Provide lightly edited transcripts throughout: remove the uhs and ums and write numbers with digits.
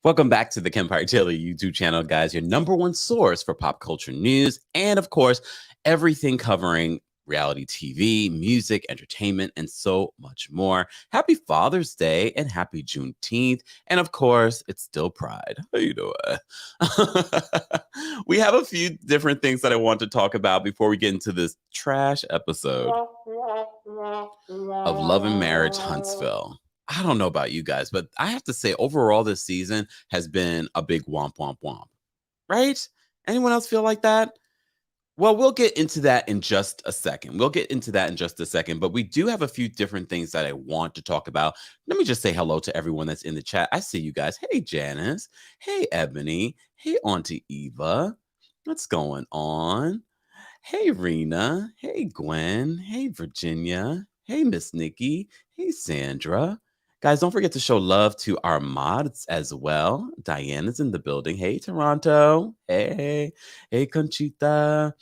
Welcome back to the Kempire Daily YouTube channel, guys, your number one source for pop culture news and, of course, everything covering reality TV, music, entertainment, and so much more. Happy Father's Day and happy Juneteenth. And, of course, it's still Pride. How you doing? We have a few different things that I want to talk about before we get into this trash episode of Love and Marriage Huntsville. I don't know about you guys, but I have to say overall this season has been a big womp, womp, womp. Right? Anyone else feel like that? Well, we'll get into that in just a second. But we do have a few different things that I want to talk about. Let me just say hello to everyone that's in the chat. I see you guys. Hey, Janice. Hey, Ebony. Hey, Auntie Eva. What's going on? Hey, Rena. Hey, Gwen. Hey, Virginia. Hey, Miss Nikki. Hey, Sandra. Guys, don't forget to show love to our mods as well. Diana's in the building. Hey, Toronto. Hey. Hey, Conchita.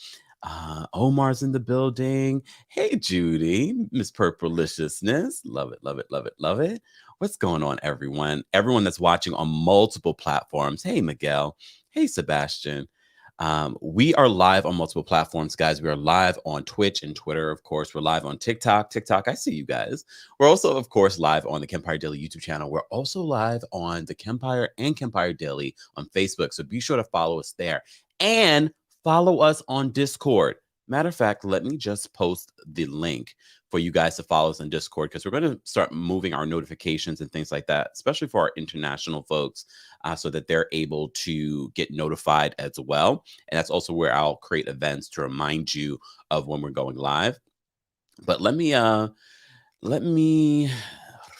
Omar's in the building. Hey, Judy. Miss Purpleliciousness. Love it, love it, love it, love it. What's going on, everyone? Everyone that's watching on multiple platforms. Hey, Miguel. Hey, Sebastian. We are live on multiple platforms, guys. We are live on Twitch and Twitter, of course. We're live on TikTok. I see you guys. We're also, of course, live on the Kempire Daily YouTube channel. We're also live on the Kempire and Kempire Daily on Facebook. So be sure to follow us there and follow us on Discord. Matter of fact, let me just post the link for you guys to follow us on Discord, because we're going to start moving our notifications and things like that, especially for our international folks, so that they're able to get notified as well. And that's also where I'll create events to remind you of when we're going live. But let me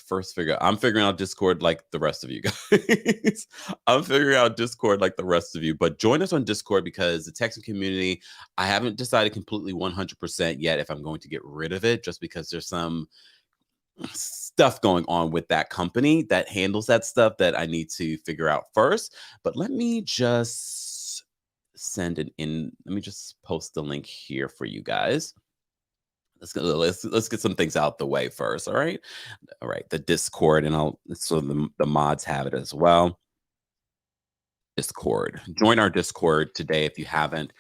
first I'm figuring out Discord like the rest of you guys. I'm figuring out Discord like the rest of you, but join us on Discord, because the Texan community, I haven't decided completely 100% yet if I'm going to get rid of it, just because there's some stuff going on with that company that handles that stuff that I need to figure out first. But let me just send it in. Let me just post the link here for you guys. Let's get some things out the way first. All right. The Discord, and so the mods have it as well. Discord. Join our Discord today if you haven't.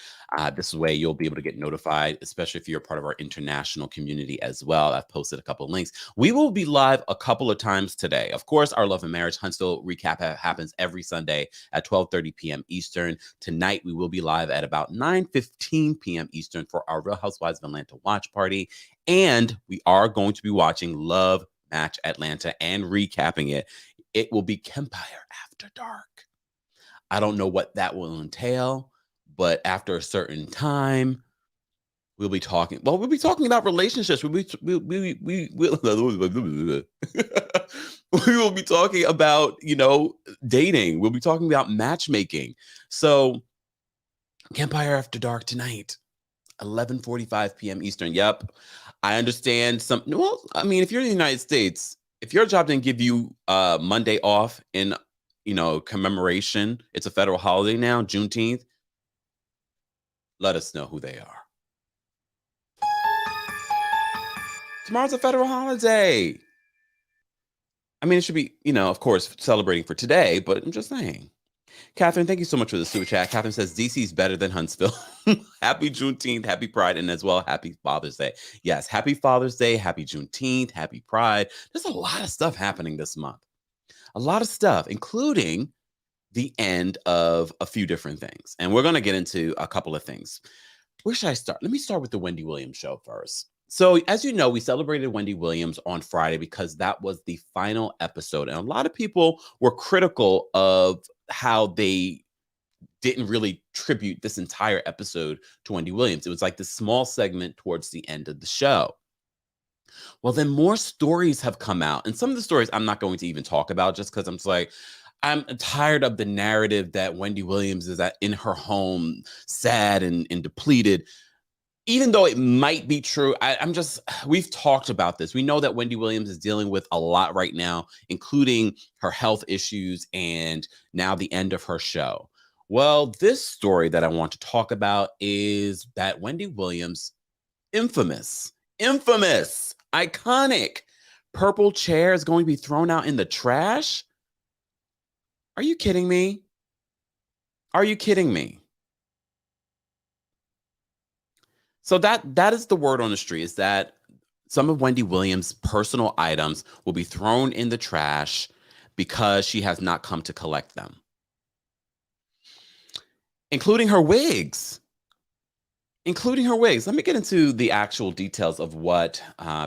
This way you'll be able to get notified, especially if you're part of our international community as well. I've posted a couple of links. We will be live a couple of times today. Of course, our Love and Marriage Huntsville recap happens every Sunday at 12:30 p.m. Eastern. Tonight, we will be live at about 9:15 p.m. Eastern for our Real Housewives of Atlanta watch party. And we are going to be watching Love Match Atlanta and recapping it. It will be Kempire After Dark. I don't know what that will entail, but after a certain time, we'll be talking. Well, we'll be talking about relationships. We will be talking about, dating. We'll be talking about matchmaking. So, Kempire After Dark tonight, 11:45 p.m. Eastern. Yep, I understand some. Well, I mean, if you're in the United States, if your job didn't give you Monday off in commemoration, it's a federal holiday now, Juneteenth, let us know who they are. Tomorrow's a federal holiday. I mean, it should be, of course, celebrating for today, but I'm just saying. Catherine, thank you so much for the super chat. Catherine says, DC's better than Huntsville. Happy Juneteenth, happy Pride, and as well, happy Father's Day. Yes, happy Father's Day, happy Juneteenth, happy Pride. There's a lot of stuff happening this month. A lot of stuff, including the end of a few different things. And we're going to get into a couple of things. Where should I start? Let me start with the Wendy Williams show first. So, as you know, we celebrated Wendy Williams on Friday because that was the final episode. And a lot of people were critical of how they didn't really tribute this entire episode to Wendy Williams. It was like this small segment towards the end of the show. Well, then more stories have come out. And some of the stories I'm not going to even talk about, just because I'm just like, I'm tired of the narrative that Wendy Williams is in her home, sad and depleted. Even though it might be true, we've talked about this. We know that Wendy Williams is dealing with a lot right now, including her health issues and now the end of her show. Well, this story that I want to talk about is that Wendy Williams' infamous, iconic purple chair is going to be thrown out in the trash. Are you kidding me? Are you kidding me? So that is the word on the street, is that some of Wendy Williams' personal items will be thrown in the trash because she has not come to collect them, including her wigs. Let me get into the actual details of what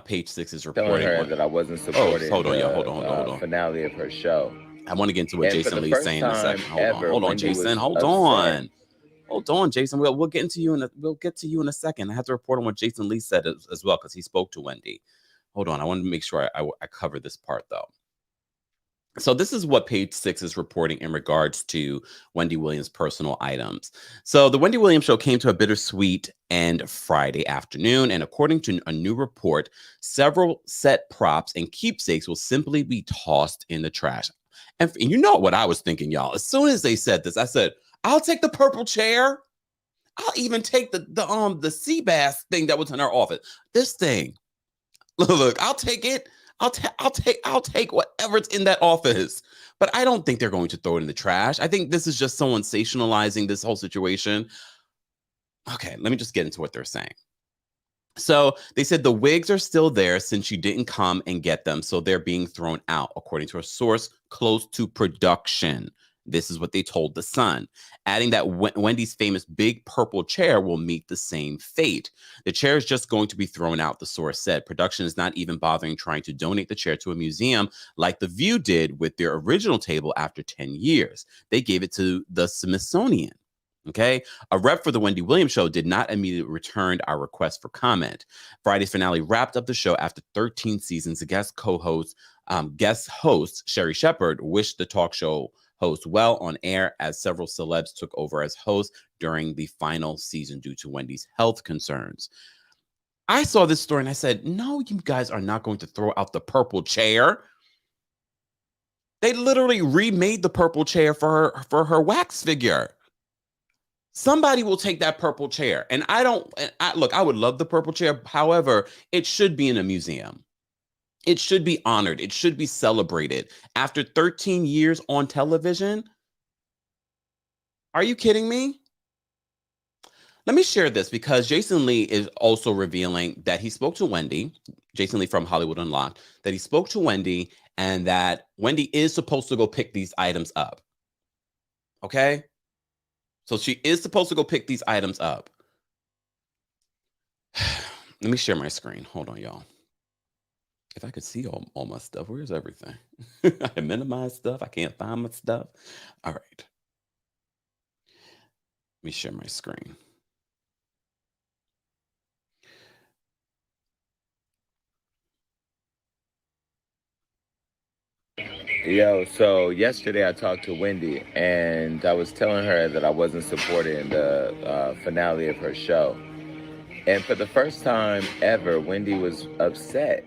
Page Six is reporting. Telling her that I wasn't supporting hold on. finale of her show. I want to get into what Jason Lee's saying in a second. Hold on, Jason. Hold on, Jason. We'll get to you in a second. I have to report on what Jason Lee said as well, because he spoke to Wendy. Hold on. I want to make sure I cover this part though. So this is what Page Six is reporting in regards to Wendy Williams' personal items. So the Wendy Williams show came to a bittersweet end Friday afternoon, and according to a new report, several set props and keepsakes will simply be tossed in the trash. And you know what I was thinking, y'all? As soon as they said this, I said, I'll take the purple chair. I'll even take the sea bass thing that was in our office. This thing. Look, I'll take it. I'll take whatever's in that office. But I don't think they're going to throw it in the trash. I think this is just someone sensationalizing this whole situation. Okay, let me just get into what they're saying. So they said the wigs are still there since you didn't come and get them, so they're being thrown out, according to a source close to production. This is what they told The Sun, adding that Wendy's famous big purple chair will meet the same fate. The chair is just going to be thrown out, the source said. Production is not even bothering trying to donate the chair to a museum like The View did with their original table after 10 years. They gave it to the Smithsonian. Okay. A rep for the Wendy Williams show did not immediately return our request for comment. Friday's finale wrapped up the show after 13 seasons. The guest host, Sherry Shepherd, wished the talk show host well on air as several celebs took over as hosts during the final season due to Wendy's health concerns. I saw this story and I said, no, you guys are not going to throw out the purple chair. They literally remade the purple chair for her wax figure. Somebody will take that purple chair. And I would love the purple chair. However, it should be in a museum. It should be honored. It should be celebrated. After 13 years on television? Are you kidding me? Let me share this because Jason Lee is also revealing that he spoke to Wendy, Jason Lee from Hollywood Unlocked, that he spoke to Wendy and that Wendy is supposed to go pick these items up. Okay? So she is supposed to go pick these items up. Let me share my screen. Hold on, y'all. If I could see all my stuff, where's everything? I minimize stuff. I can't find my stuff. All right. Let me share my screen. Yo, so yesterday I talked to Wendy and I was telling her that I wasn't supporting the finale of her show. And for the first time ever, Wendy was upset.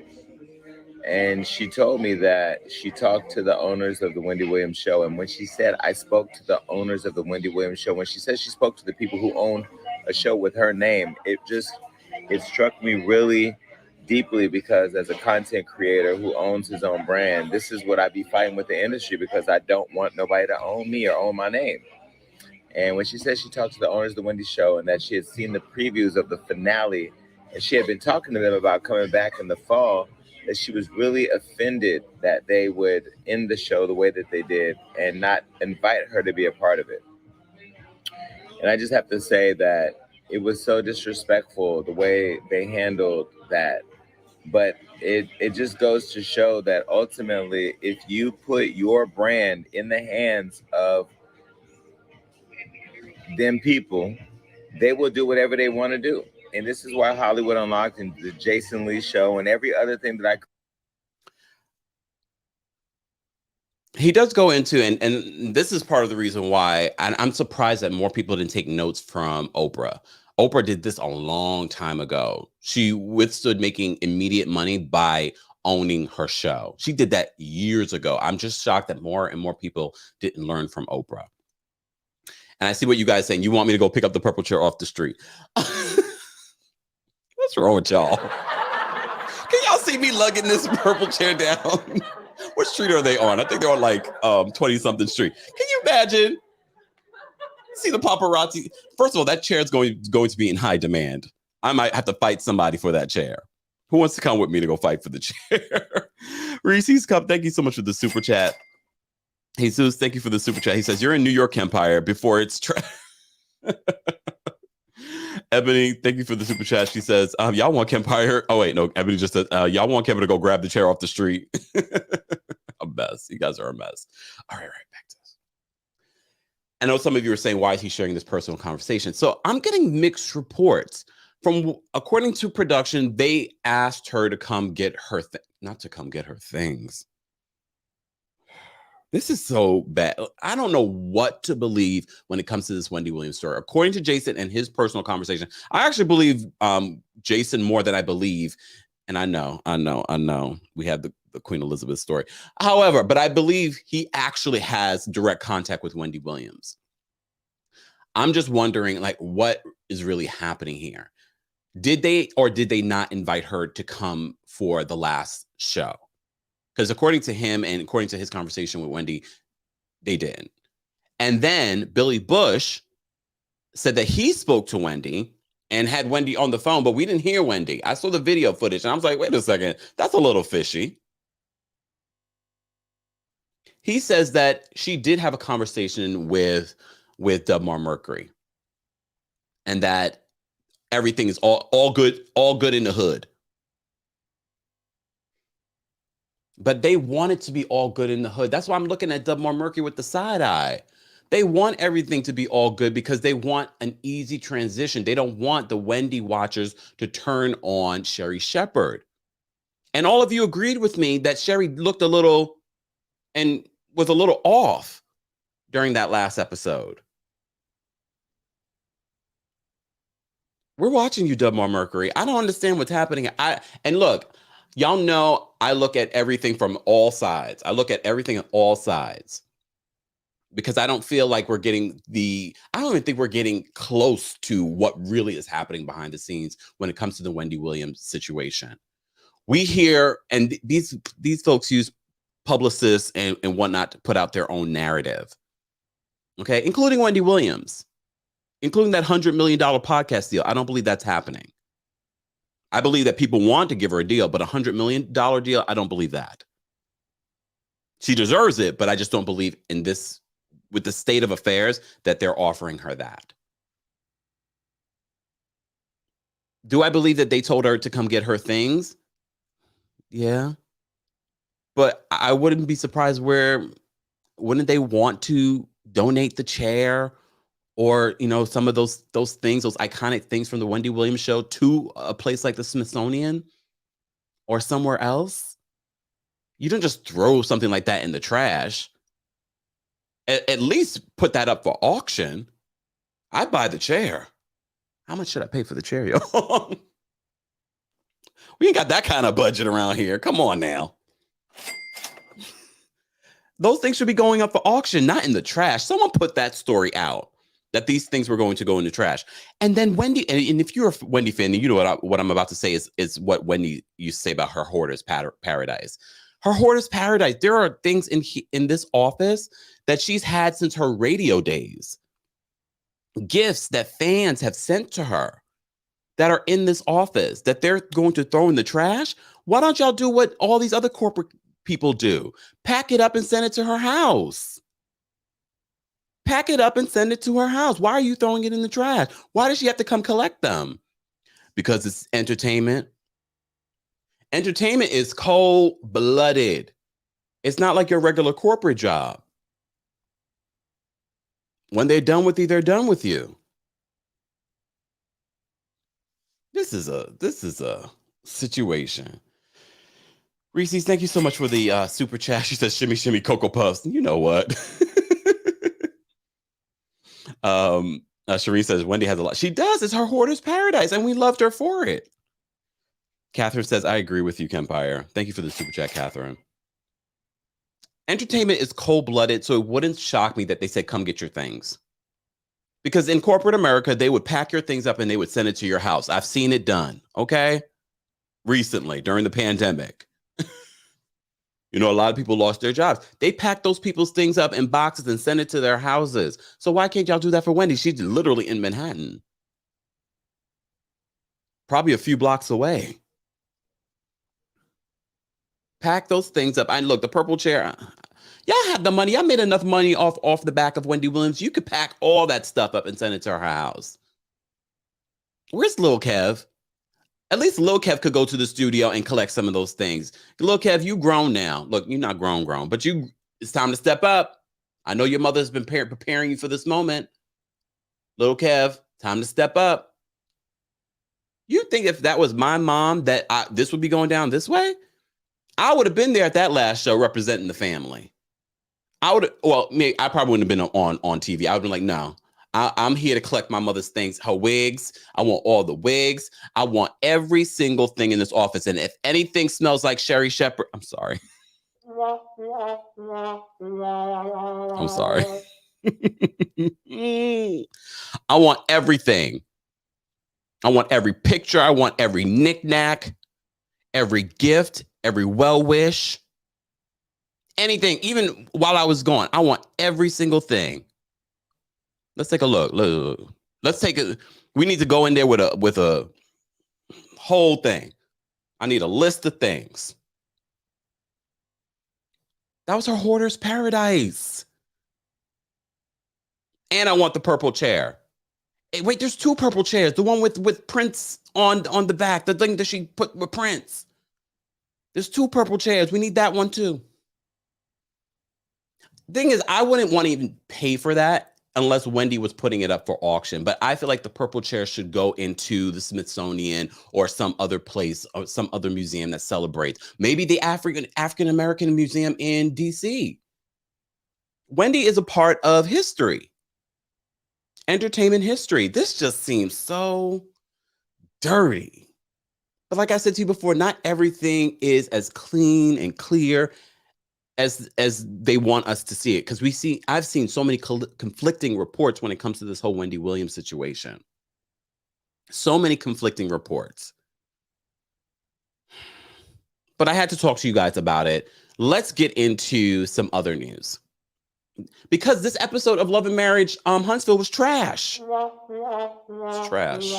And she told me that she talked to the owners of the Wendy Williams show. And when she said, I spoke to the owners of the Wendy Williams show, when she said she spoke to the people who own a show with her name, it struck me really deeply, because as a content creator who owns his own brand, this is what I be fighting with the industry, because I don't want nobody to own me or own my name. And when she said she talked to the owners of the Wendy show and that she had seen the previews of the finale and she had been talking to them about coming back in the fall, that she was really offended that they would end the show the way that they did and not invite her to be a part of it. And I just have to say that it was so disrespectful the way they handled that. But it just goes to show that ultimately, if you put your brand in the hands of them people, they will do whatever they want to do. And this is why Hollywood Unlocked and the Jason Lee show and every other thing that He does go into, and this is part of the reason why, and I'm surprised that more people didn't take notes from Oprah. Oprah did this a long time ago. She withstood making immediate money by owning her show. She did that years ago. I'm just shocked that more and more people didn't learn from Oprah. And I see what you guys saying. You want me to go pick up the purple chair off the street. What's wrong with y'all? Can y'all see me lugging this purple chair down? Where street are they on? I think they're on like 20-something street. Can you imagine? See the paparazzi. First of all, that chair is going to be in high demand. I might have to fight somebody for that chair. Who wants to come with me to go fight for the chair? Reese's Cup, thank you so much for the super chat. Jesus, thank you for the super chat. He says, you're in New York, Kempire, before it's Ebony, thank you for the super chat. She says, y'all want Kempire? Oh, wait, no. Ebony just said, y'all want Kempire to go grab the chair off the street. A mess. You guys are a mess. All right, back to this. I know some of you are saying, why is he sharing this personal conversation? So I'm getting mixed reports. According to production, they asked her to come get her, not to come get her things. This is so bad. I don't know what to believe when it comes to this Wendy Williams story. According to Jason and his personal conversation, I actually believe Jason more than I believe. And I know. We have the Queen Elizabeth story. However, but I believe he actually has direct contact with Wendy Williams. I'm just wondering, like, what is really happening here? Did they or did they not invite her to come for the last show? Because according to him and according to his conversation with Wendy, they didn't. And then Billy Bush said that he spoke to Wendy and had Wendy on the phone, but we didn't hear Wendy. I saw the video footage and I was like, wait a second, that's a little fishy. He says that she did have a conversation with Dubmar Mercury and that everything is all good in the hood. But they want it to be all good in the hood. That's why I'm looking at Dubmar Mercury with the side eye. They want everything to be all good because they want an easy transition. They don't want the Wendy watchers to turn on Sherri Shepherd. And all of you agreed with me that Sherri looked a little and was a little off during that last episode. We're watching you, Dubmar Mercury. I don't understand what's happening. And look, y'all know I look at everything from all sides. I look at everything on all sides because I don't feel like I don't even think we're getting close to what really is happening behind the scenes when it comes to the Wendy Williams situation. We hear, and these folks use publicists and whatnot to put out their own narrative. Okay, including Wendy Williams, including that $100 million podcast deal. I don't believe that's happening. I believe that people want to give her a deal, but $100 million deal, I don't believe that. She deserves it, but I just don't believe in this, with the state of affairs, that they're offering her that. Do I believe that they told her to come get her things? Yeah. But I wouldn't be surprised wouldn't they want to donate the chair or, some of those things, those iconic things from the Wendy Williams show to a place like the Smithsonian or somewhere else? You don't just throw something like that in the trash. At least put that up for auction. I'd buy the chair. How much should I pay for the chair, yo? We ain't got that kind of budget around here. Come on now. Those things should be going up for auction, not in the trash. Someone put that story out, that these things were going to go in the trash. And then Wendy, and if you're a Wendy fan, you know what I'm about to say is what Wendy used to say about her hoarder's paradise. Her hoarder's paradise. There are things in this office that she's had since her radio days. Gifts that fans have sent to her that are in this office that they're going to throw in the trash. Why don't y'all do what all these other corporate people do? Pack it up and send it to her house. Pack it up and send it to her house. Why are you throwing it in the trash? Why does she have to come collect them? Because it's entertainment. Entertainment is cold-blooded. It's not like your regular corporate job. When they're done with you, they're done with you. This is a situation. Reese's, thank you so much for the super chat. She says, shimmy, shimmy, Cocoa Puffs. You know what? Shireen says, Wendy has a lot. She does. It's her hoarder's paradise, and we loved her for it. Catherine says, I agree with you, Kempire. Thank you for the super chat, Catherine. Entertainment is cold-blooded, so it wouldn't shock me that they said, come get your things. Because in corporate America, they would pack your things up and they would send it to your house. I've seen it done, okay? Recently, during the pandemic. You know, a lot of people lost their jobs. They packed those people's things up in boxes and sent it to their houses. So why can't y'all do that for Wendy? She's literally in Manhattan. Probably a few blocks away. Pack those things up. And look, the purple chair. Y'all have the money. I made enough money off the back of Wendy Williams. You could pack all that stuff up and send it to her house. Where's Lil Kev? At least Lil Kev could go to the studio and collect some of those things. Lil Kev, you grown now. Look, you're not grown, but it's time to step up. I know your mother's been preparing you for this moment. Lil Kev, time to step up. You think if that was my mom that this would be going down this way? I would have been there at that last show representing the family. I probably wouldn't have been on TV. I would have been like, no. I'm here to collect my mother's things, her wigs. I want all the wigs. I want every single thing in this office. And if anything smells like Sherry Shepherd, I'm sorry. I'm sorry. I want everything. I want every picture. I want every knickknack, every gift, every well wish, anything. Even while I was gone, I want every single thing. Let's take a look. Let's take it. We need to go in there with a whole thing. I need a list of things. That was her hoarder's paradise. And I want the purple chair. Hey, wait, there's two purple chairs. The one with Prince on the back. The thing that she put with Prince. There's two purple chairs. We need that one too. Thing is, I wouldn't want to even pay for that unless Wendy was putting it up for auction. But I feel like the purple chair should go into the Smithsonian or some other place or some other museum that celebrates. Maybe the African American Museum in DC. Wendy is a part of history. Entertainment history. This just seems so dirty. But like I said to you before, not everything is as clean and clear as they want us to see it. Because I've seen so many conflicting reports when it comes to this whole Wendy Williams situation. So many conflicting reports. But I had to talk to you guys about it. Let's get into some other news. Because this episode of Love and Marriage, Huntsville was trash. It's trash.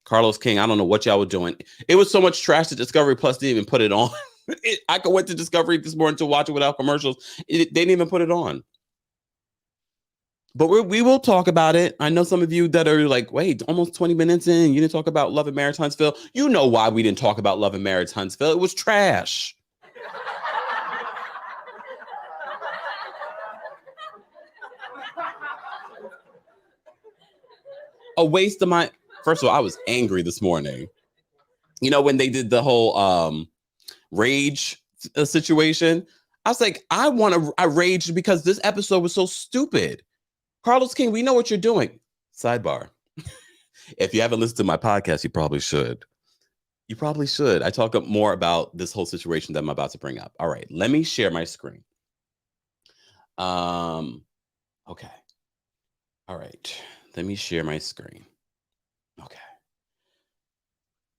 Carlos King, I don't know what y'all were doing. It was so much trash that Discovery Plus didn't even put it on. I went to Discovery this morning to watch it without commercials. They didn't even put it on. But we will talk about it. I know some of you that are like, wait, almost 20 minutes in, you didn't talk about Love and Marriage Huntsville. You know why we didn't talk about Love and Marriage Huntsville. It was trash. A waste of my... First of all, I was angry this morning. You know, when they did the whole rage situation, I was like, I raged because this episode was so stupid. Carlos King, we know what you're doing. Sidebar. If you haven't listened to my podcast, you probably should. You probably should. I talk up more about this whole situation that I'm about to bring up. All right, let me share my screen. Okay. All right. Let me share my screen. Okay.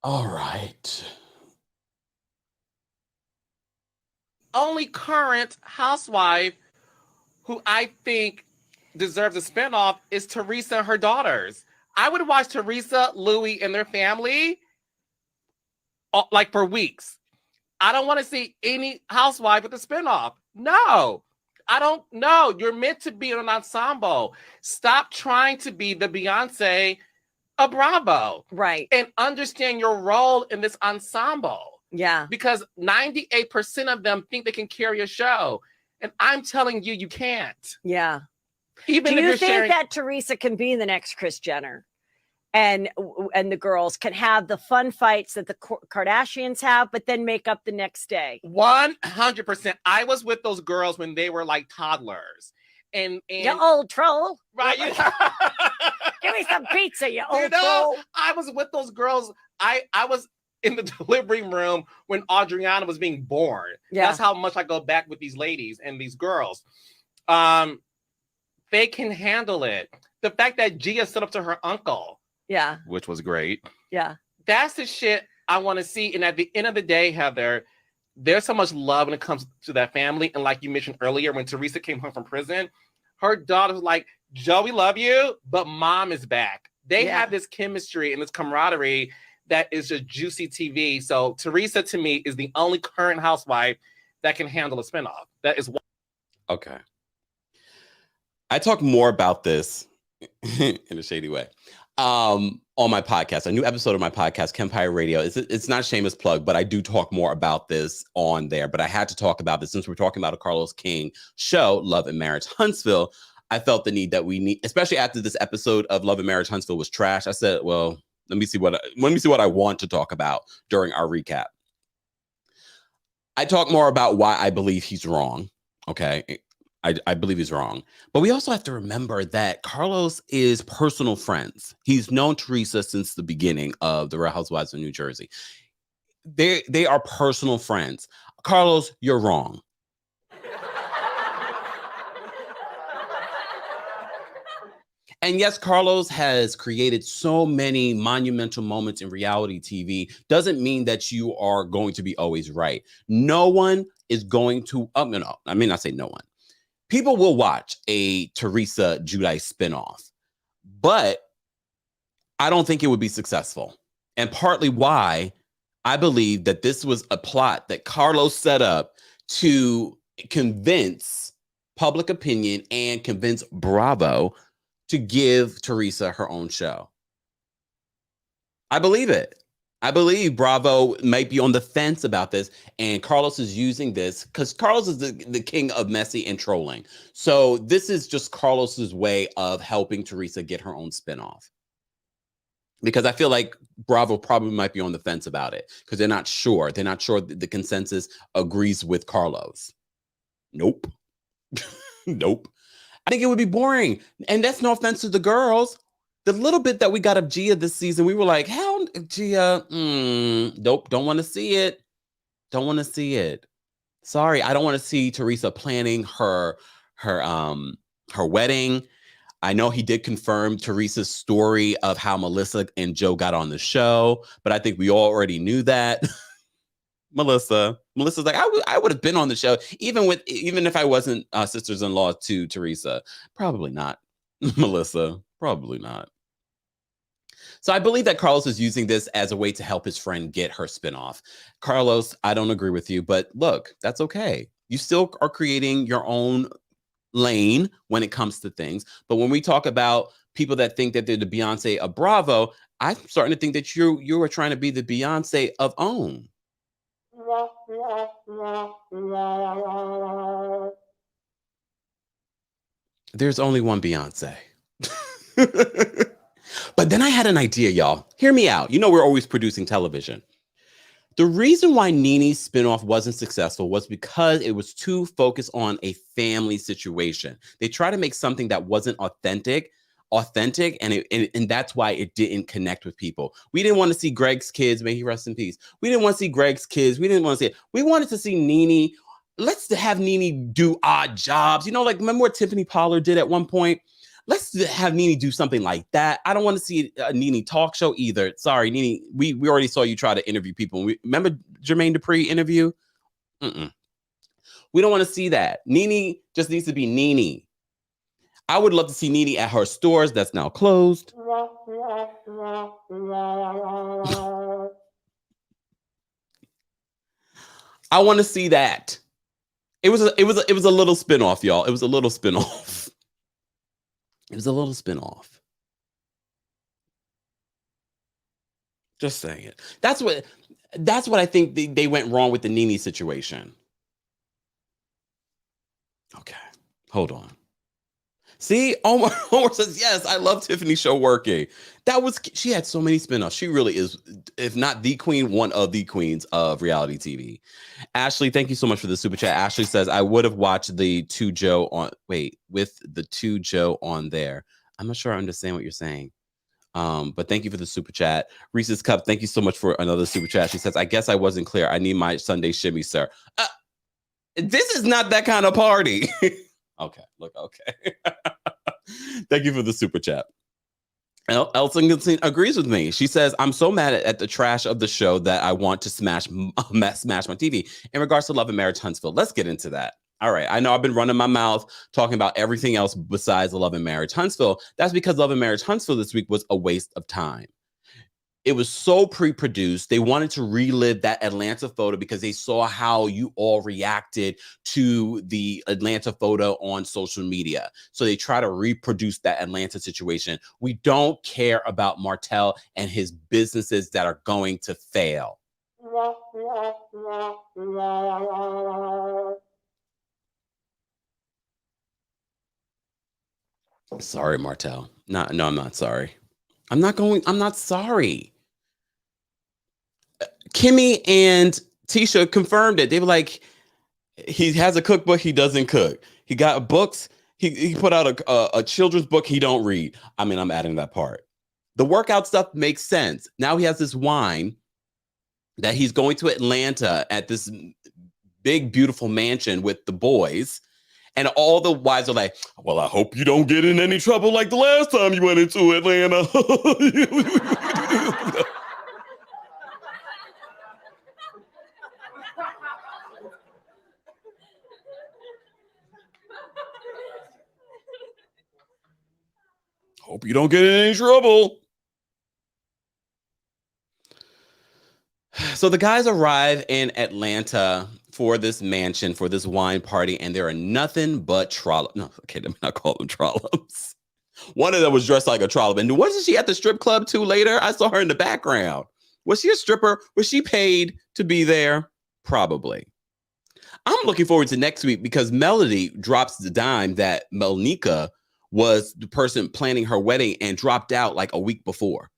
All right. Only current housewife who I think deserves a spinoff is Teresa and her daughters. I would watch Teresa, Louis, and their family like for weeks. I don't want to see any housewife with a spinoff. No, I don't know. You're meant to be in an ensemble. Stop trying to be the Beyonce of Bravo. Right. And understand your role in this ensemble. Yeah. Because 98% of them think they can carry a show. And I'm telling you, you can't. Yeah. Even Do if you you're think sharing... that Teresa can be the next Kris Jenner? And the girls can have the fun fights that the Kardashians have, but then make up the next day. 100%. I was with those girls when they were like toddlers. And you old troll. Right. Give me some pizza, you old troll. I was with those girls. I was in the delivery room when Adriana was being born. Yeah. That's how much I go back with these ladies and these girls. They can handle it. The fact that Gia stood up to her uncle. Yeah. Which was great. Yeah. That's the shit I want to see. And at the end of the day, Heather, there's so much love when it comes to that family. And like you mentioned earlier, when Teresa came home from prison, her daughter was like, Joe, we love you, but mom is back. They have this chemistry and this camaraderie that is just juicy TV. So Teresa, to me, is the only current housewife that can handle a spinoff. That is okay. I talk more about this in a shady way on my podcast, a new episode of my podcast, Kempire Radio. It's not a shameless plug, but I do talk more about this on there. But I had to talk about this since we're talking about a Carlos King show, Love and Marriage Huntsville. I felt the need that we need, especially after this episode of Love and Marriage Huntsville was trash. I said, well, let me see what I want to talk about during our recap. I talk more about why I believe he's wrong. Okay. I believe he's wrong. But we also have to remember that Carlos is personal friends. He's known Teresa since the beginning of the Real Housewives of New Jersey. They are personal friends. Carlos, you're wrong. And yes, Carlos has created so many monumental moments in reality TV. Doesn't mean that you are going to be always right. No one is going to, no, I mean, I say no one. People will watch a Teresa Giudice spinoff, but I don't think it would be successful. And partly why I believe that this was a plot that Carlos set up to convince public opinion and convince Bravo to give Teresa her own show. I believe it. I believe Bravo might be on the fence about this, and Carlos is using this because Carlos is the king of messy and trolling. So this is just Carlos's way of helping Teresa get her own spinoff. Because I feel like Bravo probably might be on the fence about it because they're not sure. They're not sure that the consensus agrees with Carlos. Nope. Nope. I think it would be boring. And that's no offense to the girls. The little bit that we got of Gia this season, we were like, hell, Gia, nope, don't want to see it. Don't want to see it. Sorry, I don't want to see Teresa planning her wedding. I know he did confirm Teresa's story of how Melissa and Joe got on the show, but I think we all already knew that. Melissa's like, I would have been on the show, even if I wasn't sisters-in-law to Teresa. Probably not. Melissa, probably not. So I believe that Carlos is using this as a way to help his friend get her spinoff. Carlos, I don't agree with you, but look, that's okay. You still are creating your own lane when it comes to things. But when we talk about people that think that they're the Beyonce of Bravo, I'm starting to think that you are trying to be the Beyonce of OWN. There's only one Beyonce. But then I had an idea, y'all. Hear me out. You know, we're always producing television. The reason why Nene's spinoff wasn't successful was because it was too focused on a family situation. They tried to make something that wasn't authentic, and that's why it didn't connect with people. We didn't want to see Greg's kids, may he rest in peace. We didn't want to see Greg's kids. We didn't want to see it. We wanted to see Nene. Let's have Nene do odd jobs. You know, like remember what Tiffany Pollard did at one point? Let's have Nene do something like that. I don't want to see a Nene talk show either. Sorry, Nene, we already saw you try to interview people. Remember Jermaine Dupri interview? We don't want to see that. Nene just needs to be Nene. I would love to see Nene at her stores that's now closed. I want to see that. It was a little spinoff, y'all. It was a little spinoff. It was a little spinoff. Just saying it. That's what I think they went wrong with the Nene situation. Okay, hold on. See, Omar says, yes, I love Tiffany's show working. She had so many spinoffs. She really is, if not the queen, one of the queens of reality TV. Ashley, thank you so much for the super chat. Ashley says, I would have watched the two Joe on there. I'm not sure I understand what you're saying. But thank you for the super chat. Reese's Cup, thank you so much for another super chat. She says, I guess I wasn't clear. I need my Sunday shimmy, sir. This is not that kind of party. Okay, look, okay. Thank you for the super chat. Elsa agrees with me. She says, I'm so mad at the trash of the show that I want to smash my TV. In regards to Love and Marriage Huntsville, let's get into that. All right. I know I've been running my mouth talking about everything else besides Love and Marriage Huntsville. That's because Love and Marriage Huntsville this week was a waste of time. It was so pre-produced. They wanted to relive that Atlanta photo because they saw how you all reacted to the Atlanta photo on social media. So they try to reproduce that Atlanta situation. We don't care about Martel and his businesses that are going to fail. Sorry, Martel. No, I'm not sorry. I'm not sorry. Kimmy and Tisha confirmed it. They were like, he has a cookbook, he doesn't cook. He got books, he put out a children's book he don't read. I mean, I'm adding that part. The workout stuff makes sense. Now he has this wine that he's going to Atlanta at this big, beautiful mansion with the boys. And all the wives are like, well, I hope you don't get in any trouble like the last time you went into Atlanta. Hope you don't get in any trouble. So the guys arrive in Atlanta for this mansion, for this wine party, and there are nothing but trollops. No, okay, let me not call them trollops. One of them was dressed like a trollop. And wasn't she at the strip club too later? I saw her in the background. Was she a stripper? Was she paid to be there? Probably. I'm looking forward to next week because Melody drops the dime that Melnika was the person planning her wedding and dropped out like a week before.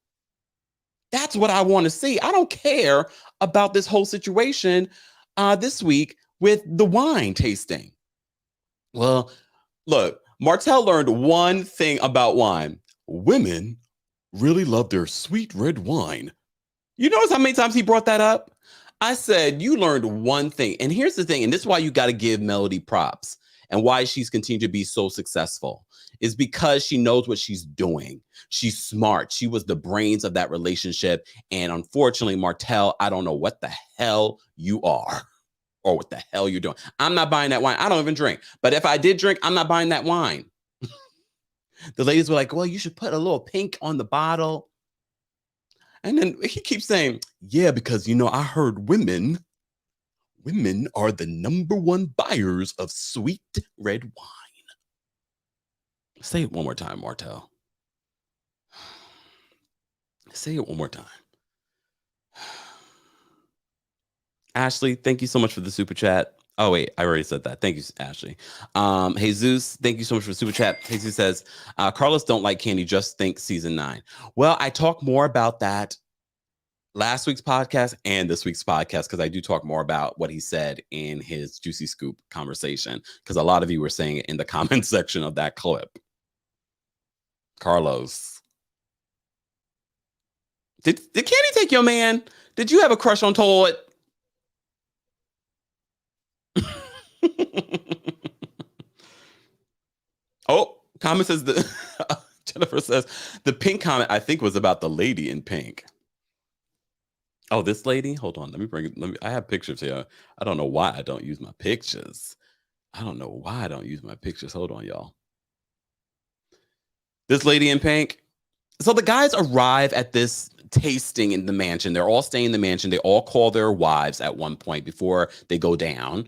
That's what I want to see. I don't care about this whole situation this week with the wine tasting. Well, look, Martell learned one thing about wine. Women really love their sweet red wine. You notice how many times he brought that up? I said, you learned one thing. And here's the thing, and this is why you got to give Melody props and why she's continued to be so successful is because she knows what she's doing. She's smart. She was the brains of that relationship. And unfortunately, Martell, I don't know what the hell you are or what the hell you're doing. I'm not buying that wine. I don't even drink. But if I did drink, I'm not buying that wine. The ladies were like, well, you should put a little pink on the bottle. And then he keeps saying, yeah, because, you know, I heard women are the number one buyers of sweet red wine. Say it one more time, Martell. Say it one more time. Ashley, thank you so much for the super chat. Oh, wait, I already said that. Thank you, Ashley. Jesus, thank you so much for the super chat. Jesus says, Carlos don't like candy, just think season 9. Well, I talk more about that last week's podcast and this week's podcast because I do talk more about what he said in his Juicy Scoop conversation because a lot of you were saying it in the comment section of that clip. Carlos. Did Kandi take your man? Did you have a crush on Todd? Oh, comment says Jennifer says the pink comment I think was about the lady in pink. Oh, this lady? Hold on. Let me bring it. I have pictures here. I don't know why I don't use my pictures. Hold on, y'all. This lady in pink. So the guys arrive at this tasting in the mansion. They're all staying in the mansion. They all call their wives at one point before they go down.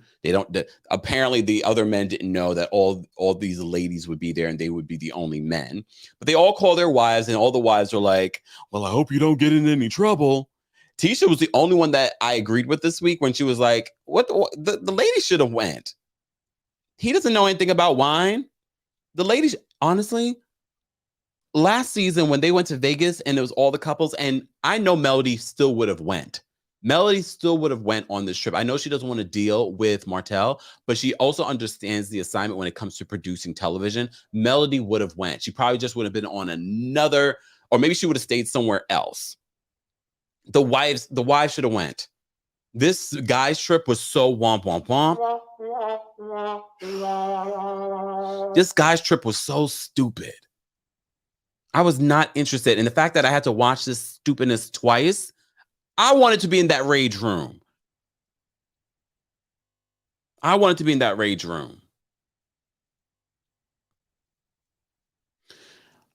Apparently the other men didn't know that all these ladies would be there and they would be the only men. But they all call their wives and all the wives are like, well, I hope you don't get in any trouble. Tisha was the only one that I agreed with this week when she was like, what the lady should have went. He doesn't know anything about wine. The ladies, honestly, last season when they went to Vegas and it was all the couples, and I know Melody still would have went. Melody still would have went on this trip. I know she doesn't want to deal with Martel, but she also understands the assignment when it comes to producing television. Melody would have went. She probably just would have been on another, or maybe she would have stayed somewhere else. The wives should have went. This guy's trip was so womp, womp, womp. This guy's trip was so stupid. I was not interested. And the fact that I had to watch this stupidness twice, I wanted to be in that rage room. I wanted to be in that rage room.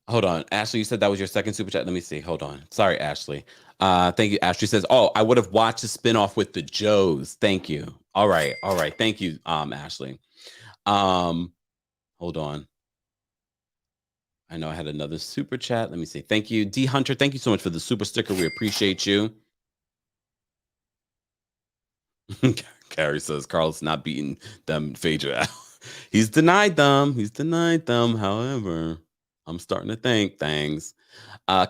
Hold on. Ashley, you said that was your second super chat. Let me see. Hold on. Sorry, Ashley. Thank you. Ashley says, oh, I would have watched the spinoff with the Joes. Thank you. All right. All right. Thank you, Ashley. Hold on. I know I had another super chat. Let me see. Thank you. D Hunter, thank you so much for the super sticker. We appreciate you. Carrie says Carl's not beating them Phaedra out. He's denied them. He's denied them. However, I'm starting to think things.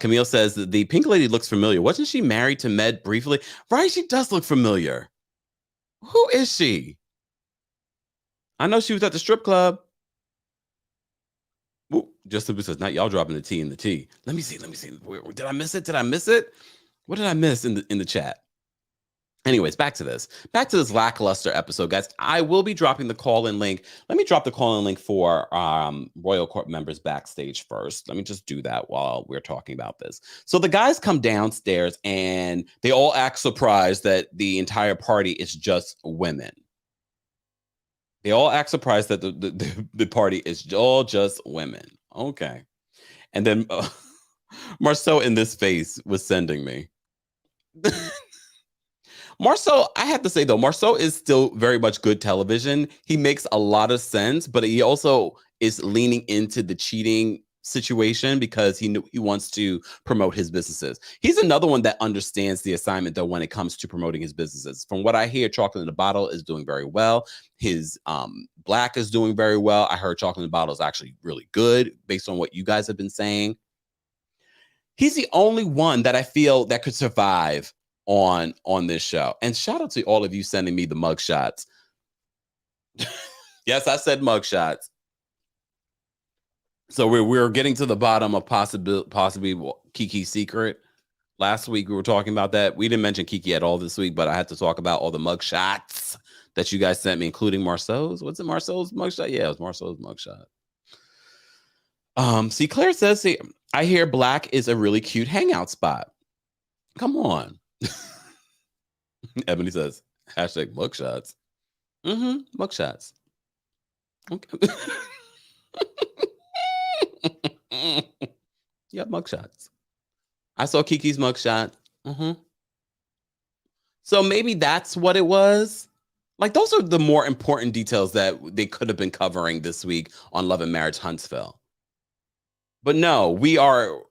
Camille says the pink lady looks familiar. Wasn't she married to Med briefly? Right, she does look familiar. Who is she? I know she was at the strip club. Ooh, just simply says, not y'all dropping the T in the T. Let me see. Let me see. Did I miss it? Did I miss it? What did I miss in the chat? Anyways, back to this lackluster episode, guys. I will be dropping the call-in link. Let me drop the call-in link for Royal Court members backstage first. Let me just do that while we're talking about this. So the guys come downstairs and they all act surprised that the entire party is just women. They all act surprised that the party is all just women. Okay. And then Marcel in this face was sending me. Marcel, I have to say though, Marcel is still very much good television. He makes a lot of sense, but he also is leaning into the cheating situation because he wants to promote his businesses. He's another one that understands the assignment though when it comes to promoting his businesses. From what I hear, Chocolate in the Bottle is doing very well. His Black is doing very well. I heard Chocolate in the Bottle is actually really good based on what you guys have been saying. He's the only one that I feel that could survive on this show. And shout out to all of you sending me the mug shots. Yes, I said mug shots. So we're getting to the bottom of possibly Kiki's secret. Last week we were talking about that. We didn't mention Kiki at all this week, but I had to talk about all the mug shots that you guys sent me, including Marcel's. What's it, Marcel's mug shot? Yeah, it was Marcel's mug shot. See, Claire says, see, I hear Black is a really cute hangout spot. Come on. Ebony says, hashtag mugshots. Mugshots. Okay. Yeah, mugshots. I saw Kiki's mugshot. So maybe that's what it was. Like, those are the more important details that they could have been covering this week on Love and Marriage Huntsville. But no, we are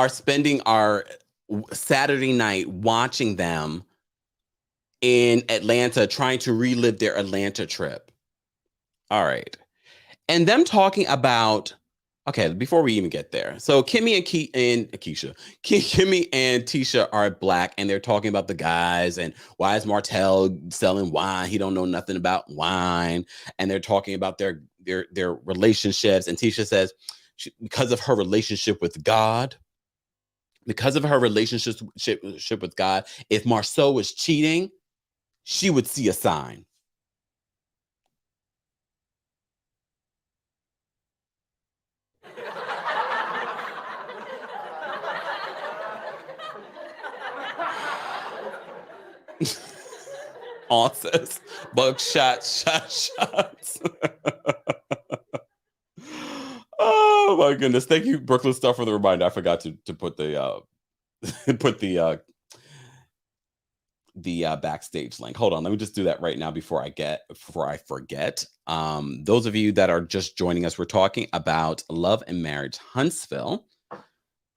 spending our Saturday night watching them in Atlanta, trying to relive their Atlanta trip. All right. And them talking about, okay, before we even get there. So Kimmy and Tisha are Black, and they're talking about the guys and why is Martel selling wine? He don't know nothing about wine. And they're talking about their relationships. And Tisha says, because of her relationship with God, with God, if Marceau was cheating, she would see a sign. All says buckshot, shots. Oh my goodness! Thank you, Brooklyn Star, for the reminder. I forgot to put the backstage link. Hold on, let me just do that right now before I forget. Those of you that are just joining us, we're talking about Love and Marriage Huntsville.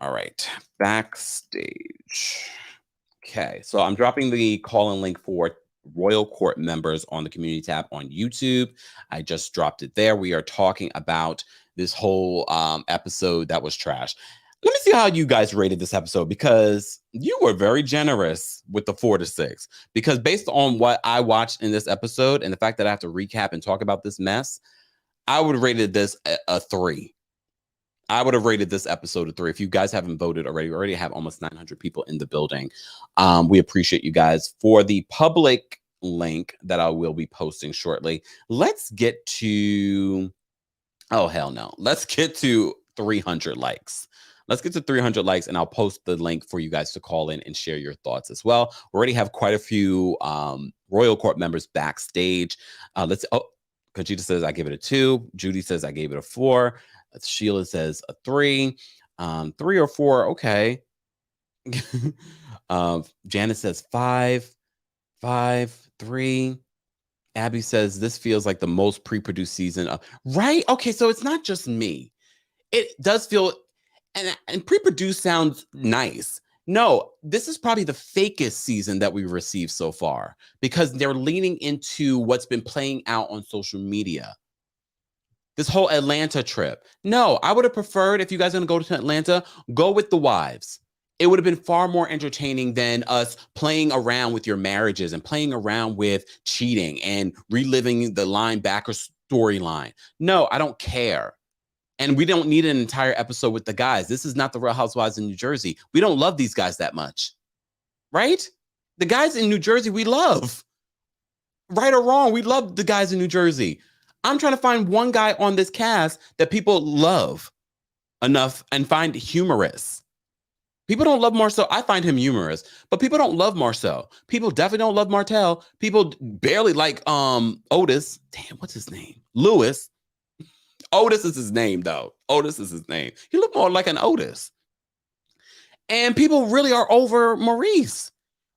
All right, backstage. Okay, so I'm dropping the call-in link for Royal Court members on the community tab on YouTube. I just dropped it there. We are talking about this whole episode that was trash. Let me see how you guys rated this episode, because you were very generous with the 4 to 6. Because based on what I watched in this episode and the fact that I have to recap and talk about this mess, I would have rated this a 3. I would have rated this episode a 3. If you guys haven't voted already, we already have almost 900 people in the building. We appreciate you guys. For the public link that I will be posting shortly, let's get to Oh, hell no. Let's get to 300 likes. Let's get to 300 likes, and I'll post the link for you guys to call in and share your thoughts as well. We already have quite a few Royal Court members backstage. Conchita says, I give it a 2. Judy says, I gave it a 4. Sheila says a 3. 3 or 4, okay. Janice says 5, 3. Abby says this feels like the most pre-produced season right. Okay, so it's not just me. It does feel, and pre-produced sounds nice. No, this is probably the fakest season that we've received so far because they're leaning into what's been playing out on social media. This whole Atlanta trip. No, I would have preferred, if you guys are going to go to Atlanta, go with the wives. It would have been far more entertaining than us playing around with your marriages and playing around with cheating and reliving the linebacker storyline. No, I don't care. And we don't need an entire episode with the guys. This is not the Real Housewives in New Jersey. We don't love these guys that much, right? The guys in New Jersey, we love. Right or wrong, we love the guys in New Jersey. I'm trying to find one guy on this cast that people love enough and find humorous. People don't love Marcel. I find him humorous, but people don't love Marcel. People definitely don't love Martell. People barely like Otis. Damn, what's his name? Lewis. Otis is his name, though. Otis is his name. He looked more like an Otis. And people really are over Maurice.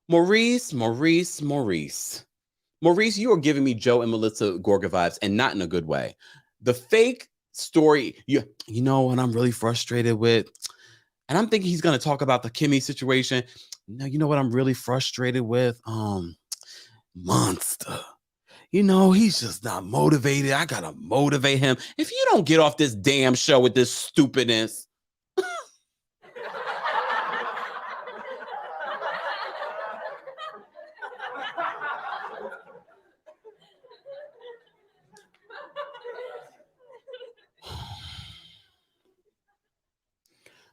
Maurice, you are giving me Joe and Melissa Gorga vibes, and not in a good way. The fake story, you know what I'm really frustrated with? And I'm thinking he's going to talk about the Kimmy situation. No, you know what I'm really frustrated with? Monster. You know, he's just not motivated. I got to motivate him. If you don't get off this damn show with this stupidness.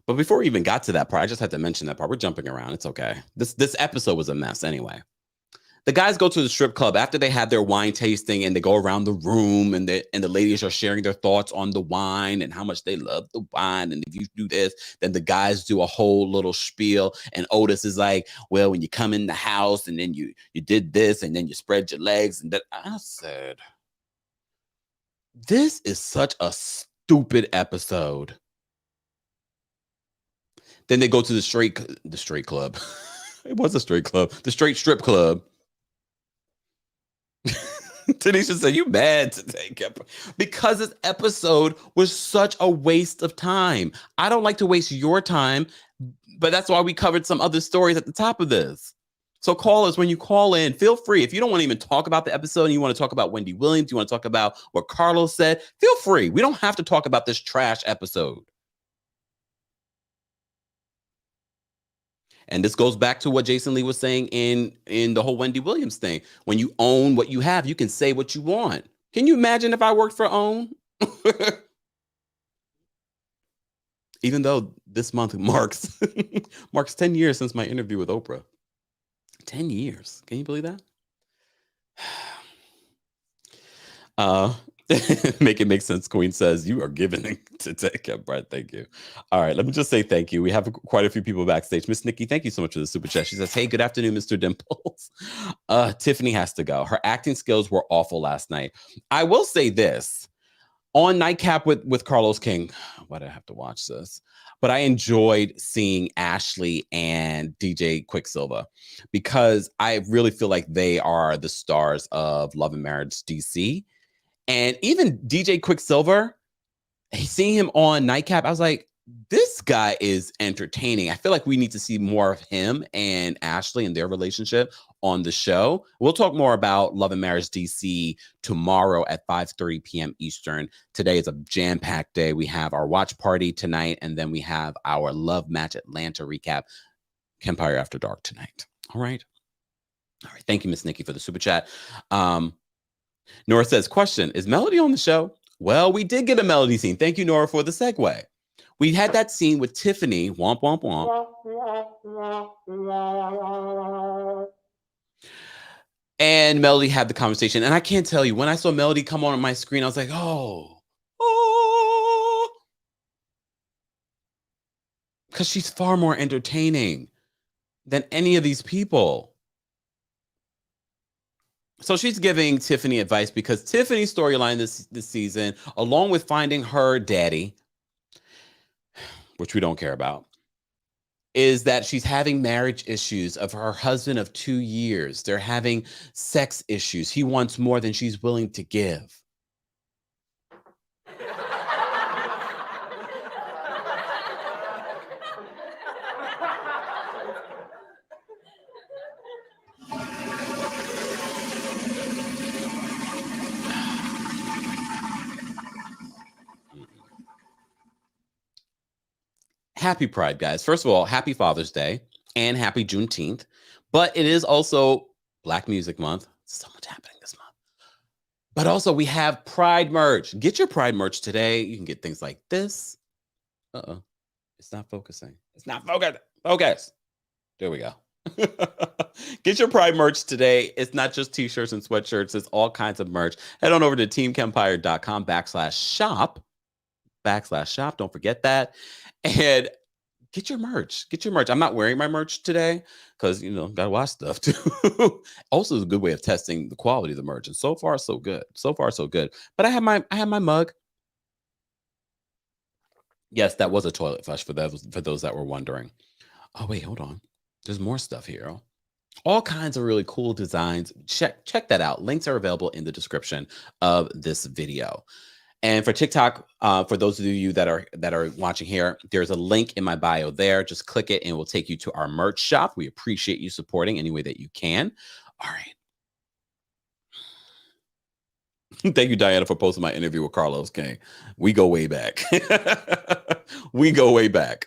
But before we even got to that part, I just had to mention that part. We're jumping around. It's okay. This episode was a mess anyway. The guys go to the strip club after they had their wine tasting, and they go around the room, and the ladies are sharing their thoughts on the wine and how much they love the wine. And if you do this, then the guys do a whole little spiel. And Otis is like, well, when you come in the house and then you did this and then you spread your legs. And that, I said, this is such a stupid episode. Then they go to the straight club. It was a straight club. The straight strip club. Tanisha said, you mad today, Kempire? Because this episode was such a waste of time. I don't like to waste your time, but that's why we covered some other stories at the top of this. So call us when you call in. Feel free. If you don't want to even talk about the episode and you want to talk about Wendy Williams, you want to talk about what Carlos said, feel free. We don't have to talk about this trash episode. And this goes back to what Jason Lee was saying in the whole Wendy Williams thing. When you own what you have, you can say what you want. Can you imagine if I worked for OWN? Even though this month marks 10 years since my interview with Oprah. 10 years. Can you believe that? Make it make sense. Queen says, you are giving to TheKempire. Thank you. All right, let me just say thank you. We have quite a few people backstage. Miss Nikki, thank you so much for the super chat. She says, hey, good afternoon, Mr. Dimples. Tiffany has to go. Her acting skills were awful last night. I will say this. On Nightcap with Carlos King, why did I have to watch this? But I enjoyed seeing Ashley and DJ Quicksilver because I really feel like they are the stars of Love and Marriage DC. And even DJ Quicksilver, seeing him on Nightcap, I was like, this guy is entertaining. I feel like we need to see more of him and Ashley and their relationship on the show. We'll talk more about Love and Marriage DC tomorrow at 5:30 p.m. Eastern. Today is a jam-packed day. We have our watch party tonight, and then we have our Love Match Atlanta recap, Kempire After Dark tonight. All right. Thank you, Miss Nikki, for the super chat. Nora says, question, is Melody on the show? Well, we did get a Melody scene. Thank you, Nora, for the segue. We had that scene with Tiffany, womp, womp, womp. And Melody had the conversation. And I can't tell you, when I saw Melody come on my screen, I was like, oh. because she's far more entertaining than any of these people. So she's giving Tiffany advice because Tiffany's storyline this season, along with finding her daddy, which we don't care about, is that she's having marriage issues of her husband of 2 years. They're having sex issues. He wants more than she's willing to give. Happy Pride, guys. First of all, happy Father's Day and happy Juneteenth. But it is also Black Music Month. So much happening this month. But also we have Pride merch. Get your Pride merch today. You can get things like this. Uh-oh. It's not focusing. It's not focused. Focus. There we go. Get your Pride merch today. It's not just t-shirts and sweatshirts. It's all kinds of merch. Head on over to teamkempire.com/shop. /shop. Don't forget that. And get your merch. Get your merch. I'm not wearing my merch today because, gotta watch stuff too. Also, is a good way of testing the quality of the merch. And so far, so good. So far, so good. But I have my mug. Yes, that was a toilet flush for those that were wondering. Oh, wait, hold on. There's more stuff here. All kinds of really cool designs. Check that out. Links are available in the description of this video. And for TikTok, for those of you that are watching here, there's a link in my bio there. Just click it and it will take you to our merch shop. We appreciate you supporting any way that you can. All right. Thank you, Diana, for posting my interview with Carlos King. We go way back. We go way back.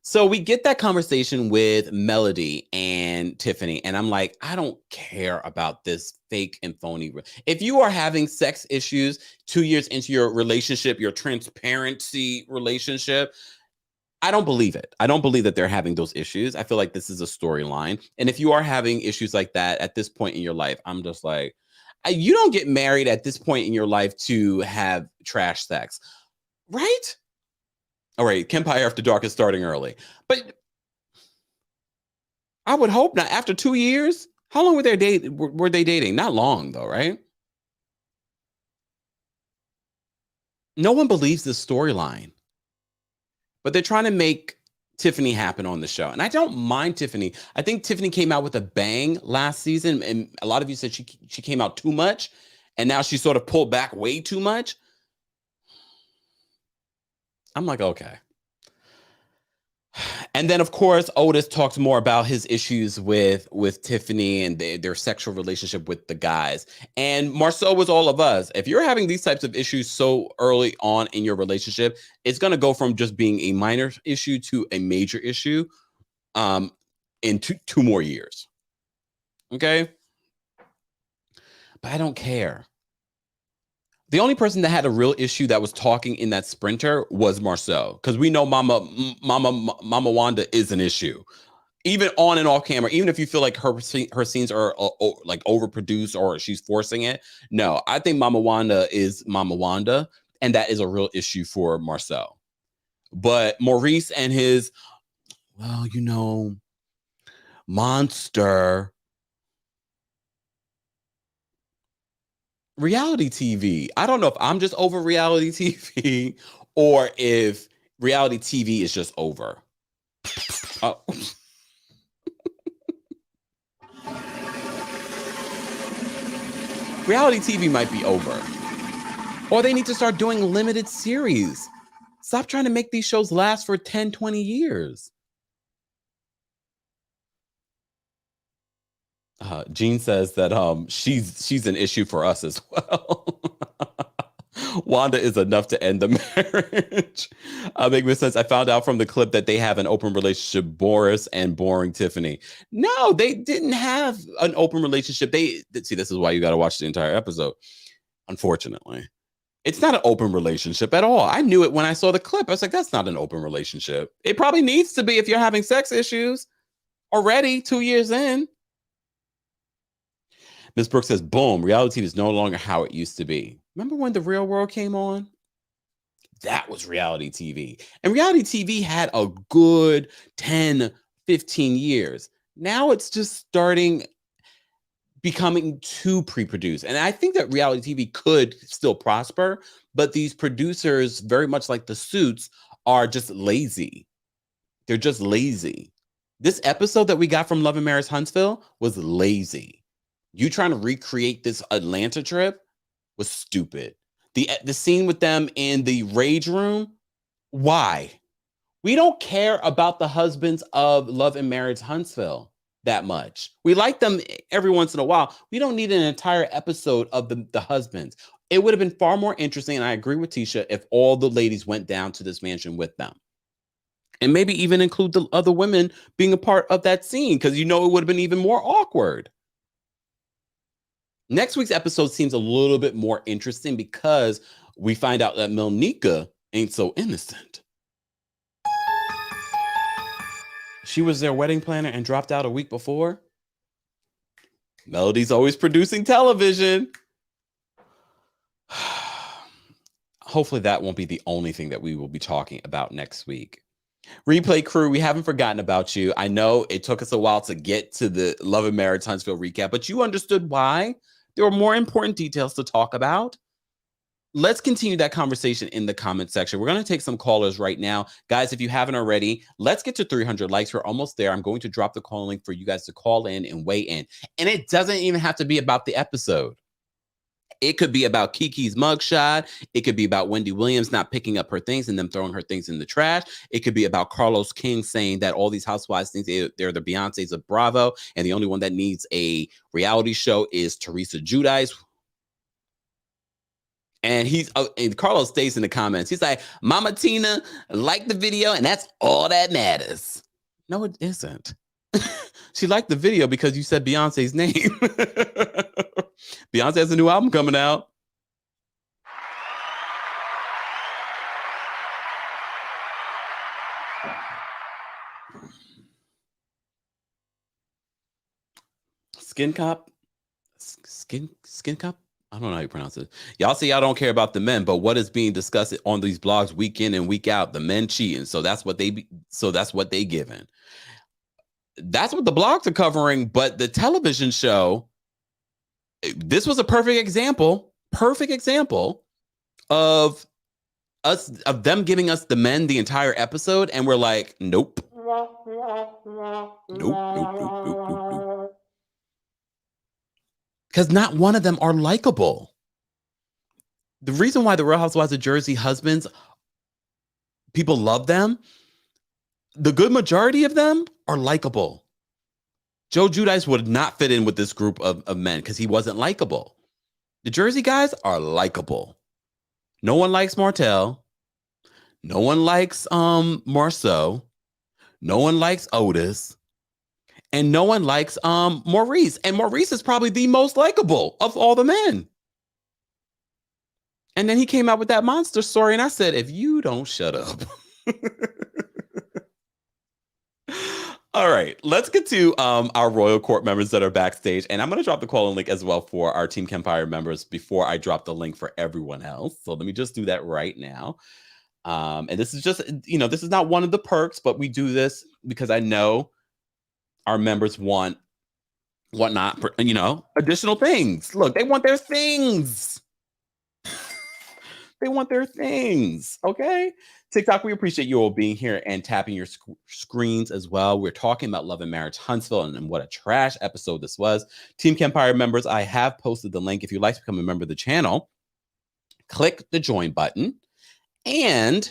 So we get that conversation with Melody and Tiffany, and I'm like, I don't care about this fake and phony. If you are having sex issues 2 years into your relationship, your transparency relationship, I don't believe it. I don't believe that they're having those issues. I feel like this is a storyline. And if you are having issues like that at this point in your life, I'm just like, you don't get married at this point in your life to have trash sex, right? All right, Kempire After Dark is starting early. But I would hope not. After 2 years, how long were they dating? Not long, though, right? No one believes this storyline. But they're trying to make Tiffany happen on the show. And I don't mind Tiffany. I think Tiffany came out with a bang last season. And a lot of you said she came out too much. And now she sort of pulled back way too much. I'm like, okay. And then, of course, Otis talks more about his issues with Tiffany and their sexual relationship with the guys. And Marcel was all of us. If you're having these types of issues so early on in your relationship, it's going to go from just being a minor issue to a major issue in two more years. Okay? But I don't care. The only person that had a real issue that was talking in that sprinter was Marcel, because we know Mama Wanda is an issue, even on and off camera. Even if you feel like her scenes are like overproduced or she's forcing it, no, I think Mama Wanda is Mama Wanda, and that is a real issue for Marcel. But Maurice and his, monster. Reality TV. I don't know if I'm just over reality TV or if reality TV is just over. Oh. Reality TV might be over. Or they need to start doing limited series. Stop trying to make these shows last for 10, 20 years. Jean says that she's an issue for us as well. Wanda is enough to end the marriage. Makes sense. I found out from the clip that they have an open relationship, Boris and boring Tiffany. No, they didn't have an open relationship. See, this is why you got to watch the entire episode. Unfortunately, it's not an open relationship at all. I knew it when I saw the clip. I was like, that's not an open relationship. It probably needs to be if you're having sex issues already 2 years in. Ms. Brooks says, boom, reality TV is no longer how it used to be. Remember when The Real World came on? That was reality TV. And reality TV had a good 10, 15 years. Now it's just starting becoming too pre-produced. And I think that reality TV could still prosper, but these producers, very much like the Suits, are just lazy. They're just lazy. This episode that we got from Love and Marriage Huntsville was lazy. You trying to recreate this Atlanta trip was stupid. The scene with them in the rage room, why? We don't care about the husbands of Love and Marriage Huntsville that much. We like them every once in a while. We don't need an entire episode of the husbands. It would have been far more interesting, and I agree with Tisha, if all the ladies went down to this mansion with them. And maybe even include the other women being a part of that scene, because it would have been even more awkward. Next week's episode seems a little bit more interesting because we find out that Melnika ain't so innocent. She was their wedding planner and dropped out a week before. Melody's always producing television. Hopefully that won't be the only thing that we will be talking about next week. Replay crew, we haven't forgotten about you. I know it took us a while to get to the Love and Marriage Huntsville recap, but you understood why. There were more important details to talk about. Let's continue that conversation in the comment section. We're going to take some callers right now. Guys, if you haven't already, let's get to 300 likes. We're almost there. I'm going to drop the call link for you guys to call in and weigh in. And it doesn't even have to be about the episode. It could be about Kiki's mugshot. It could be about Wendy Williams not picking up her things and them throwing her things in the trash. It could be about Carlos King saying that all these housewives think they're the Beyoncés of Bravo, and the only one that needs a reality show is Teresa Giudice. And and Carlos stays in the comments. He's like, Mama Tina liked the video, and that's all that matters. No, it isn't. She liked the video because you said Beyonce's name. Beyonce has a new album coming out. Skin Cop? Skin Cop? I don't know how you pronounce it. Y'all say y'all don't care about the men, but what is being discussed on these blogs week in and week out? The men cheating. So that's what they giving. That's what the blogs are covering, but the television show, this was a perfect example of them giving us the men the entire episode, and we're like, nope. Because not one of them are likable. The reason why the Real Housewives of Jersey husbands, people love them, the good majority of them are likable. Joe Giudice would not fit in with this group of men because he wasn't likable. The Jersey guys are likable. No one likes Martell. No one likes Marceau. No one likes Otis. And no one likes Maurice. And Maurice is probably the most likable of all the men. And then he came out with that monster story, and I said, if you don't shut up. All right, let's get to our Royal Court members that are backstage. And I'm going to drop the call-in link as well for our Team Kempire members before I drop the link for everyone else. So let me just do that right now. And this is just, this is not one of the perks, but we do this because I know our members want whatnot, additional things. Look, they want their things. They want their things, okay? TikTok, we appreciate you all being here and tapping your screens as well. We're talking about Love and Marriage Huntsville and what a trash episode this was. Team Kempire members, I have posted the link. If you'd like to become a member of the channel, click the join button or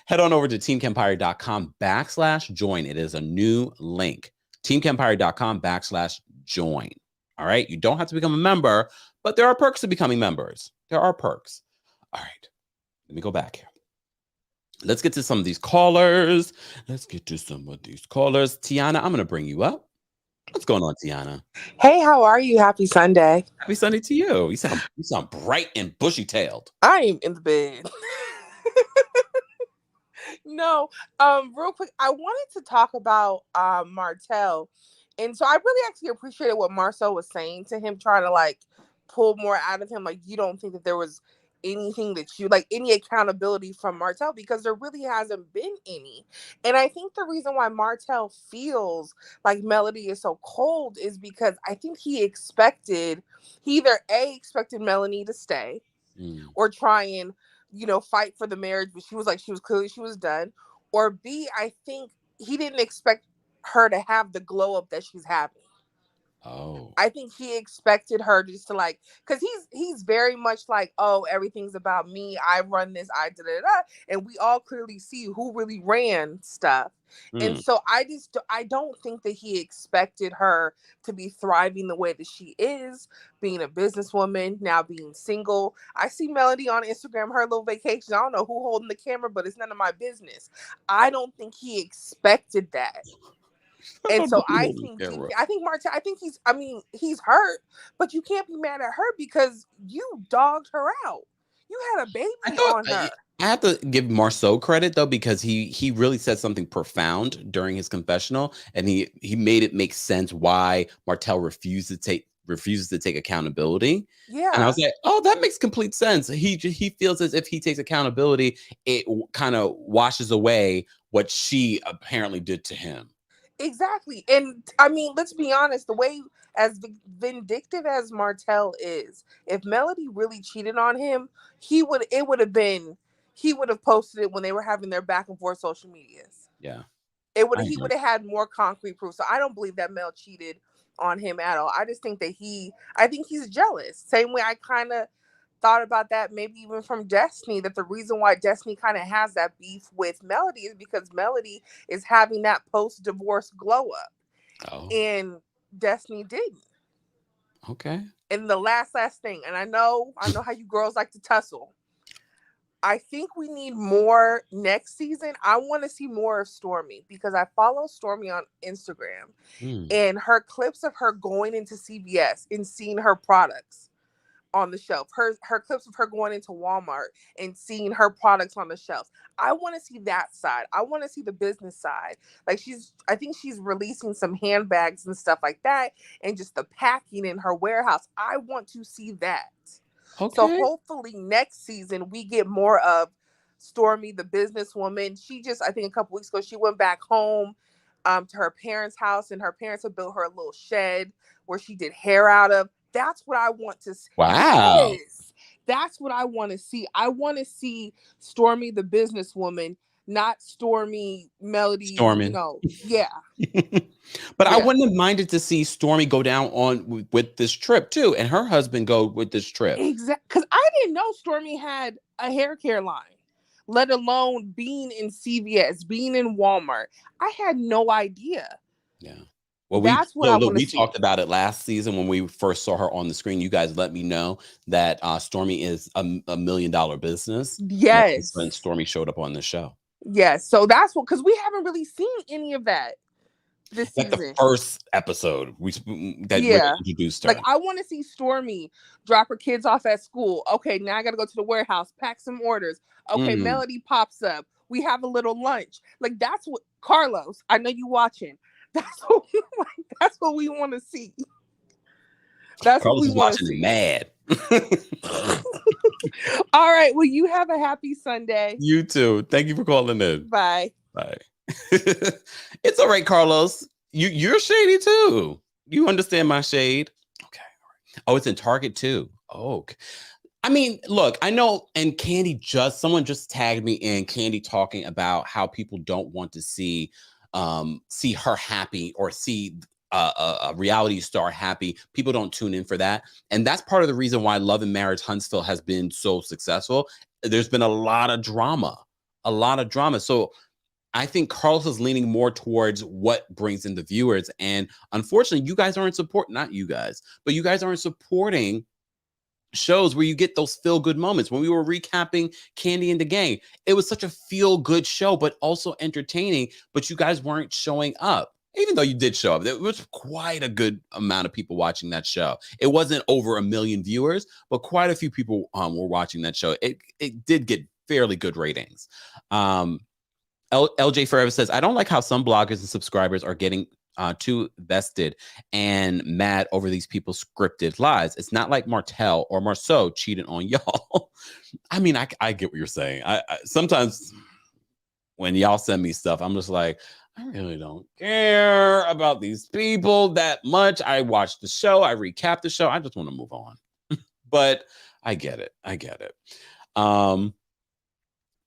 head on over to teamkempire.com/join. It is a new link. teamkempire.com/join. All right. You don't have to become a member, but there are perks to becoming members. There are perks. All right. Let me go back here. Let's get to some of these callers. Tiana, I'm going to bring you up. What's going on, Tiana? Hey, how are you? Happy Sunday. Happy Sunday to you. You sound bright and bushy-tailed. I am in the bed. No, real quick, I wanted to talk about Martell. And so I really actually appreciated what Marcel was saying to him, trying to pull more out of him. You don't think that there was anything that you like, any accountability from Martell, because there really hasn't been any. And I think the reason why Martell feels like Melody is so cold is because I think he either A, expected Melanie to stay or try and, fight for the marriage, but she was clearly done. Or B, I think he didn't expect her to have the glow up that she's having. Oh. I think he expected her just to like, because he's very much like, oh, everything's about me. I run this, and we all clearly see who really ran stuff. And so I don't think that he expected her to be thriving the way that she is, being a businesswoman, now being single. I see Melody on Instagram, her little vacation. I don't know who holding the camera, but it's none of my business. I don't think he expected that. And so I think Martell, he's hurt, but you can't be mad at her because you dogged her out. You had a baby on her. I have to give Marceau credit though, because he really said something profound during his confessional, and he made it make sense why Martell refuses to take accountability. Yeah. And I was like, oh, that makes complete sense. He feels as if he takes accountability, it kind of washes away what she apparently did to him. Exactly. And I mean, let's be honest, the way as vindictive as Martell is, if Melody really cheated on him, he would have posted it when they were having their back and forth social medias. Yeah. He would have had more concrete proof. So I don't believe that Mel cheated on him at all. I just think that I think he's jealous. Same way I kind of thought about that, maybe even from Destiny, that the reason why Destiny kind of has that beef with Melody is because Melody is having that post-divorce glow up. Oh. And Destiny didn't. Okay. And the last thing, and I know how you girls like to tussle. I think we need more next season. I want to see more of Stormy because I follow Stormy on Instagram and her clips of her going into CVS and seeing her products on the shelf, her clips of her going into Walmart and seeing her products on the shelves. I want to see that side. I want to see the business side. Like I think she's releasing some handbags and stuff like that, and just the packing in her warehouse. I want to see that. Okay. So hopefully next season we get more of Stormy, the businesswoman. I think a couple weeks ago, she went back home to her parents' house, and her parents had built her a little shed where she did hair out of. That's what I want to see. Wow. Yes. That's what I want to see. I want to see Stormy, the businesswoman, not Stormy Melody. Stormy. Yeah. But yeah. I wouldn't have minded to see Stormy go down with this trip too, and her husband go with this trip. Exactly. Because I didn't know Stormy had a hair care line, let alone being in CVS, being in Walmart. I had no idea. Yeah. Well, we talked about it last season when we first saw her on the screen. You guys let me know that Stormy is a $1 million business. Yes. When Stormy showed up on the show. Yes. So that's because we haven't really seen any of that this season. The first episode that introduced her. Like, I want to see Stormy drop her kids off at school. Okay, now I got to go to the warehouse, pack some orders. Okay, Melody pops up. We have a little lunch. Like, that's what Carlos, I know you watching. That's what we want to see. That's Carlos what we want to see. Mad. All right. Well, you have a happy Sunday. You too. Thank you for calling in. Bye. Bye. It's all right, Carlos. You're shady too. You understand my shade. Okay. All right. Oh, it's in Target too. Oh. Okay. I mean, look, I know, and someone just tagged me in Kandi talking about how people don't want to see her happy or see a reality star happy. People don't tune in for that. And that's part of the reason why Love and Marriage Huntsville has been so successful. There's been a lot of drama. So I think Carlos is leaning more towards what brings in the viewers. And unfortunately, you guys aren't supporting shows where you get those feel-good moments. When we were recapping Kandi and the Gang, it was such a feel-good show, but also entertaining, but you guys weren't showing up. Even though you did show up, there was quite a good amount of people watching that show. It wasn't over 1 million viewers, but quite a few people were watching that show. It did get fairly good ratings. LJ Forever says, I don't like how some bloggers and subscribers are getting too vested and mad over these people's scripted lies. It's not like Martell or Marceau cheated on y'all. I mean, I get what you're saying. I sometimes when y'all send me stuff, I'm just like, I really don't care about these people that much. I watched the show, I recap the show. I just want to move on. But I get it. I get it. Our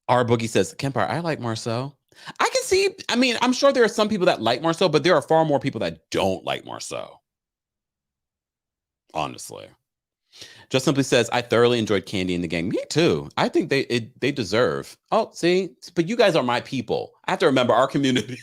Boogie says, Kempire, I like Marceau. I can see, I mean, I'm sure there are some people that like Marceau, but there are far more people that don't like Marceau. Honestly. Just Simply says, I thoroughly enjoyed Kandi and the Gang. Me too. I think they deserve. Oh, see, but you guys are my people. I have to remember our community.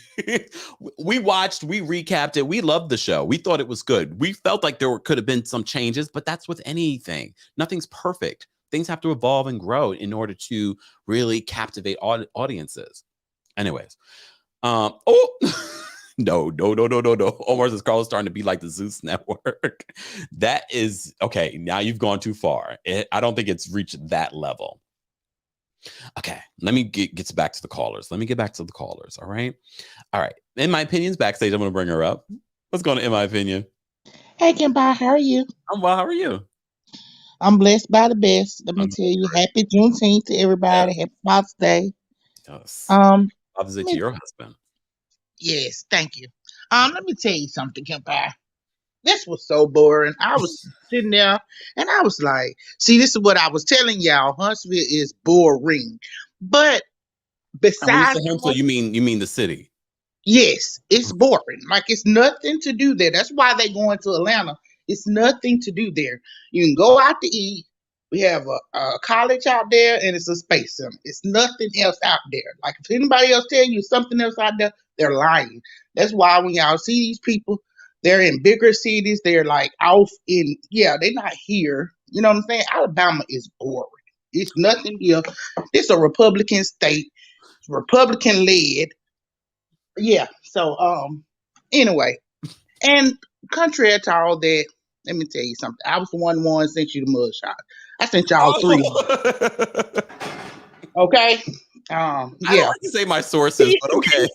We watched, we recapped it. We loved the show. We thought it was good. We felt like there could have been some changes, but that's with anything. Nothing's perfect. Things have to evolve and grow in order to really captivate audiences. Anyways, oh. No. Omar says Carlos starting to be like the Zeus Network. That is okay. Now you've gone too far. I don't think it's reached that level. Okay, let me get back to the callers. Let me get back to the callers. All right. In my opinion's backstage. I'm going to bring her up. What's going on in my opinion? Hey, Kempire, how are you? I'm well. How are you? I'm blessed by the best. Let me tell you, happy Juneteenth to everybody. Happy Father's Day. Yes. Um, Opposite to your husband. Yes, thank you. Let me tell you something, Kempire. This was so boring. I was sitting there and I was like, see, this is what I was telling y'all. Huntsville is boring. But And when you besides, say Huntsville, you mean the city? yes, it's boring. Like it's nothing to do there. That's why they going to Atlanta. It's nothing to do there. You can go out to eat. We have a college out there, and it's a space center. It's nothing else out there. Like if anybody else tell you something else out there, they're lying. That's why when y'all see these people, they're in bigger cities. They're like off in, they're not here. You know what I'm saying? Alabama is boring. It's nothing here. It's a Republican state. It's Republican led. Yeah. So anyway, and contrary to all that, let me tell you something. I was the one sent you the mug shot. I sent y'all three. Okay. I don't like to say my sources, but okay.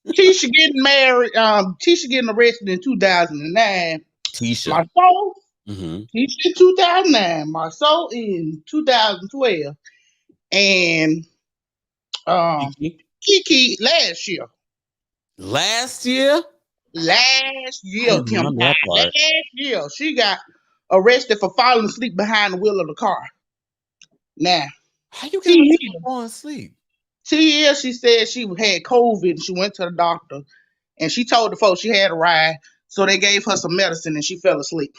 Tisha getting married. Tisha getting arrested in 2009. Tisha. Marcel. Mm-hmm. Tisha in 2009. Marcel in 2012. And Kiki last year. Last year, Kempire. Last year, she got arrested for falling asleep behind the wheel of the car. Now, how you get arrested for falling asleep? Tia, she said she had COVID. She went to the doctor, and she told the folks she had a ride, so they gave her some medicine, and she fell asleep.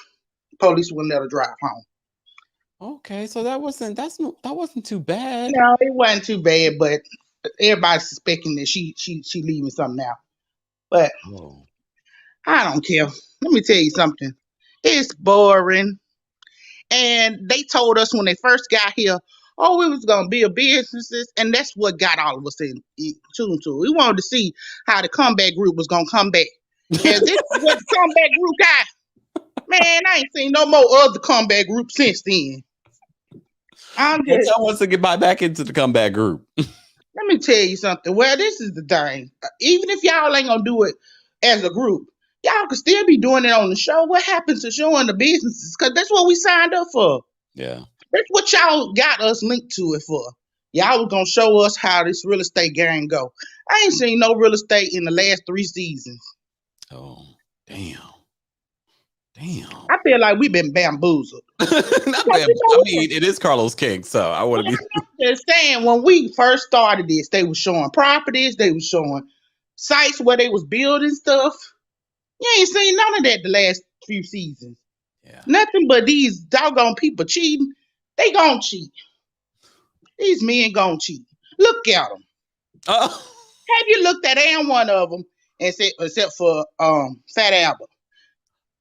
Police wouldn't let her drive home. Okay, so that wasn't too bad. No, it wasn't too bad, but everybody's suspecting that she leaving something out. But I don't care. Let me tell you something. It's boring. And they told us when they first got here, we was gonna build businesses, and that's what got all of us in tune to. We wanted to see how the comeback group was gonna come back. And this is what the comeback group got. Man, I ain't seen no more other comeback group since then. Martell wants to get back into the comeback group. Let me tell you something. Well, this is the thing. Even if y'all ain't gonna do it as a group, y'all could still be doing it on the show. What happens to showing the businesses? Because that's what we signed up for. Yeah. That's what y'all got us linked to it for. Y'all was gonna show us how this real estate game go. I ain't seen no real estate in the last 3 seasons. Oh, damn. I feel like we've been bamboozled. Not bad. I mean, it is Carlos King, so I want to be. I'm just saying, when we first started this, they were showing properties, they were showing sites where they was building stuff. You ain't seen none of that the last few seasons. Yeah. Nothing but these doggone people cheating. They gon' cheat. These men gon' cheat. Look at them. Have you looked at any one of them and said, except for Fat Albert?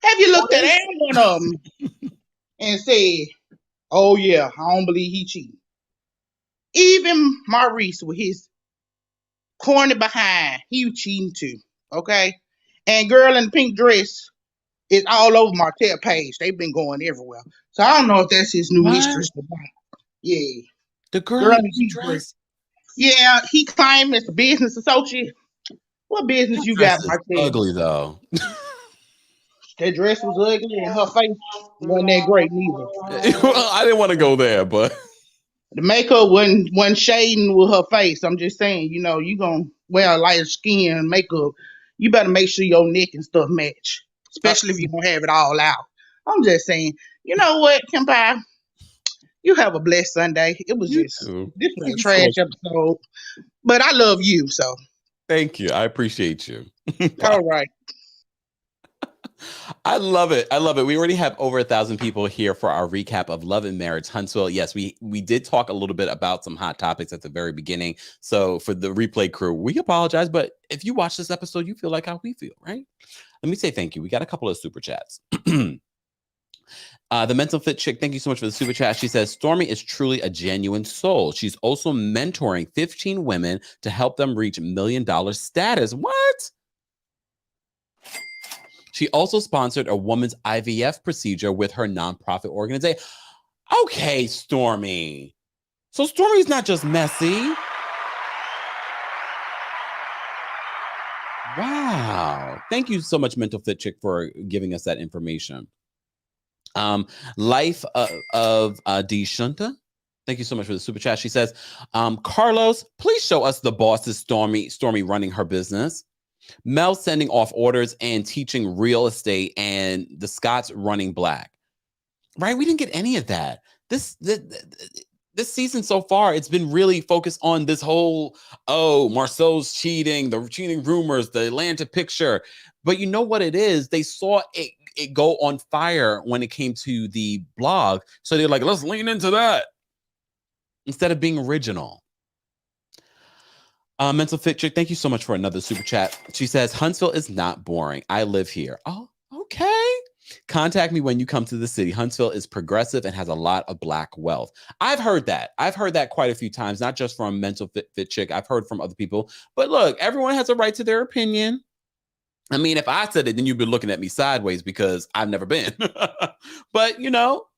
Have you looked at any one of them and said, "Oh yeah, I don't believe he cheating"? Even Maurice with his corny behind, he cheating too. Okay, and girl in the pink dress is all over Martell page. They've been going everywhere. So I don't know if that's his new mistress. Yeah, the girl in the pink dress. Yeah, he claimed as a business associate. What business That you got, dress is Martell? ugly though. That dress was ugly and her face wasn't that great neither. Well, I didn't want to go there, but The makeup wasn't shading with her face. I'm just saying, you gonna wear a lighter skin and makeup. You better make sure your neck and stuff match. Especially if you gonna have it all out. I'm just saying, you know what, Kempire? You have a blessed Sunday. It was you just too. this was Thank a you so trash much. episode. But I love you, so Thank you. I appreciate you. all right. I love it. I love it. We already have over 1,000 people here for our recap of Love and Marriage Huntsville. Yes, we did talk a little bit about some hot topics at the very beginning. So for the replay crew, we apologize. But if you watch this episode, you feel like how we feel, right? Let me say thank you. We got a couple of super chats. The Mental Fit Chick, thank you so much for the super chat. She says, Stormy is truly a genuine soul. She's also mentoring 15 women to help them reach $1 million status. What? She also sponsored a woman's IVF procedure with her nonprofit organization. Okay, Stormy. So Stormy's not just messy. Wow. Thank you so much, Mental Fit Chick, for giving us that information. Life of D. Shunta. Thank you so much for the super chat. She says, Carlos, please show us the boss's Stormy running her business. Mel sending off orders and teaching real estate, and the Scots running black. Right? We didn't get any of that. This season so far, it's been really focused on this whole, Marcel's cheating, the cheating rumors, the Atlanta picture. But you know what it is? They saw it go on fire when it came to the blog. So they're like, let's lean into that instead of being original. Mental Fit Chick, thank you so much for another super chat. She says, Huntsville is not boring. I live here. Oh, okay. Contact me when you come to the city. Huntsville is progressive and has a lot of black wealth. I've heard that. I've heard that quite a few times, not just from Mental Fit Chick. I've heard from other people. But look, everyone has a right to their opinion. I mean, if I said it, then you'd be looking at me sideways because I've never been. But,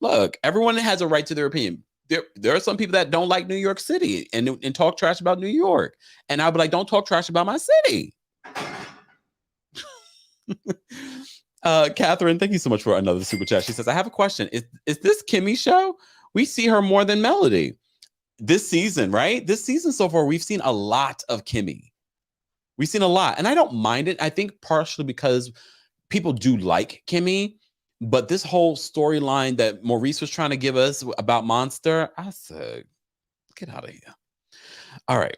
look, everyone has a right to their opinion. There are some people that don't like New York City and talk trash about New York. And I'll be like, don't talk trash about my city. Catherine, thank you so much for another super chat. She says, I have a question. Is this Kimmy's show? We see her more than Melody this season, right? This season so far, we've seen a lot of Kimmy. We've seen a lot. And I don't mind it. I think partially because people do like Kimmy. But this whole storyline that Maurice was trying to give us about Monster, I said, get out of here. All right.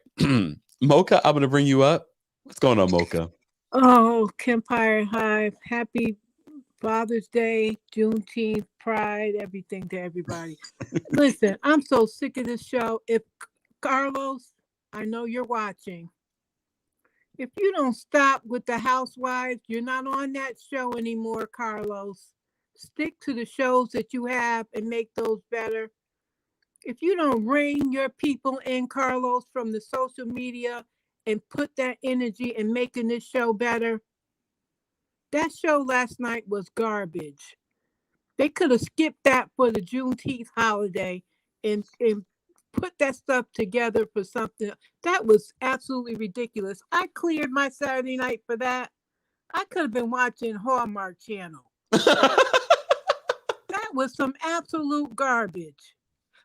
Mocha, I'm going to bring you up. What's going on, Mocha? Oh, Kempire Hive. Happy Father's Day, Juneteenth, Pride, everything to everybody. Listen, I'm so sick of this show. If Carlos, I know you're watching. If you don't stop with the Housewives, you're not on that show anymore, Carlos. Stick to the shows that you have and make those better. If you don't rein your people in, Carlos, from the social media and put that energy in making this show better, that show last night was garbage. They could have skipped that for the Juneteenth holiday and put that stuff together for something. That was absolutely ridiculous. I cleared my Saturday night for that. I could have been watching Hallmark Channel. That was some absolute garbage.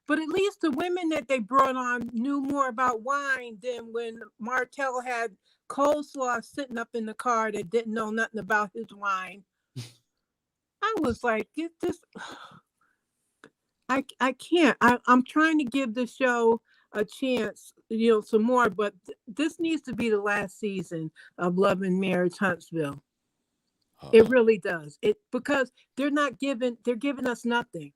But at least the women that they brought on knew more about wine than when Martel had coleslaw sitting up in the car that didn't know nothing about his wine. I was like, get this. I can't. I'm trying to give the show a chance, some more, but this needs to be the last season of Love and Marriage Huntsville. It really does. Because they're giving us nothing.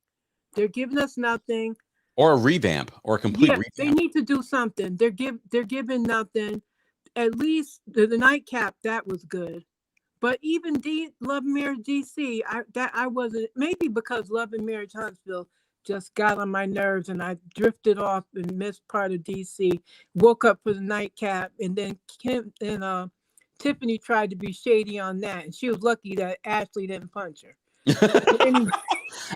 They're giving us nothing. Or a revamp, or a complete revamp. They need to do something. They're giving nothing. At least the nightcap, that was good. But even Love and Marriage DC, I wasn't, maybe because Love and Marriage Huntsville just got on my nerves and I drifted off and missed part of DC. Woke up for the nightcap, and then Kim and Tiffany tried to be shady on that, and she was lucky that Ashley didn't punch her. Anyway.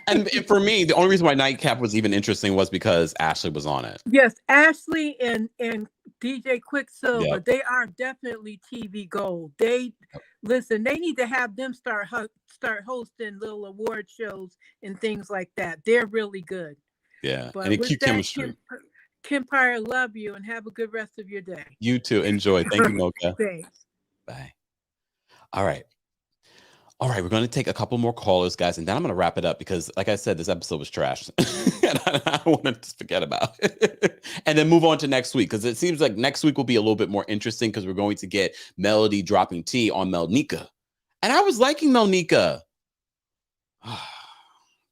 And for me, the only reason why Nightcap was even interesting was because Ashley was on it. Yes, Ashley and DJ Quicksilver, Yep. they are definitely TV gold. They listen. They need to have them start hosting little award shows and things like that. They're really good. Yeah. But And a with cute that, chemistry. Kempire, love you and have a good rest of your day. You too. Enjoy. Thank you, Mocha. Thanks. Bye. All right. We're going to take a couple more callers, guys, and then I'm going to wrap it up because, like I said, this episode was trash. And I want to just forget about it. And then move on to next week because it seems like next week will be a little bit more interesting because we're going to get Melody dropping tea on Melnika. And I was liking Melnika.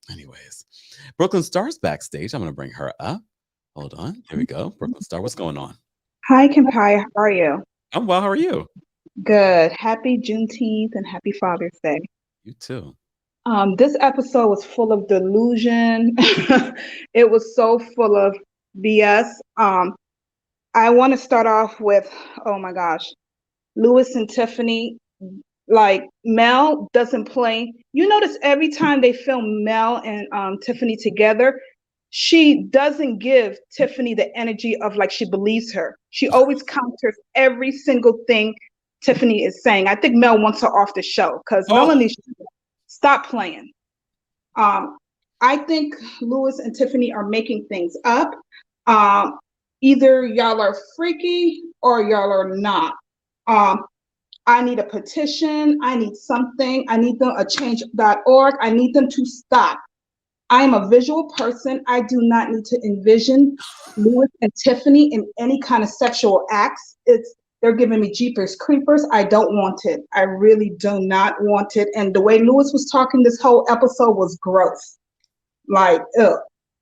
Anyways, Brooklyn Star's backstage. I'm going to bring her up. Hold on. There we go. Brooklyn Star, what's going on? Hi, Kempire. How are you? I'm well. How are you? Good. Happy Juneteenth and happy Father's Day. You too. This episode was full of delusion. It was so full of BS. I want to start off with, oh my gosh, Lewis and Tiffany. Like, Mel doesn't play. You notice every time they film Mel and Tiffany together, she doesn't give Tiffany the energy of like she believes her. She always counters every single thing Tiffany is saying. I think Mel wants her off the show because Melanie should stop playing. I think Lewis and Tiffany are making things up. Either y'all are freaky or y'all are not. I need a petition. I need something. I need them a change.org. I need them to stop. I am a visual person. I do not need to envision Lewis and Tiffany in any kind of sexual acts. They're giving me jeepers creepers. I don't want it. I really do not want it. And the way Lewis was talking this whole episode was gross. Like, ugh.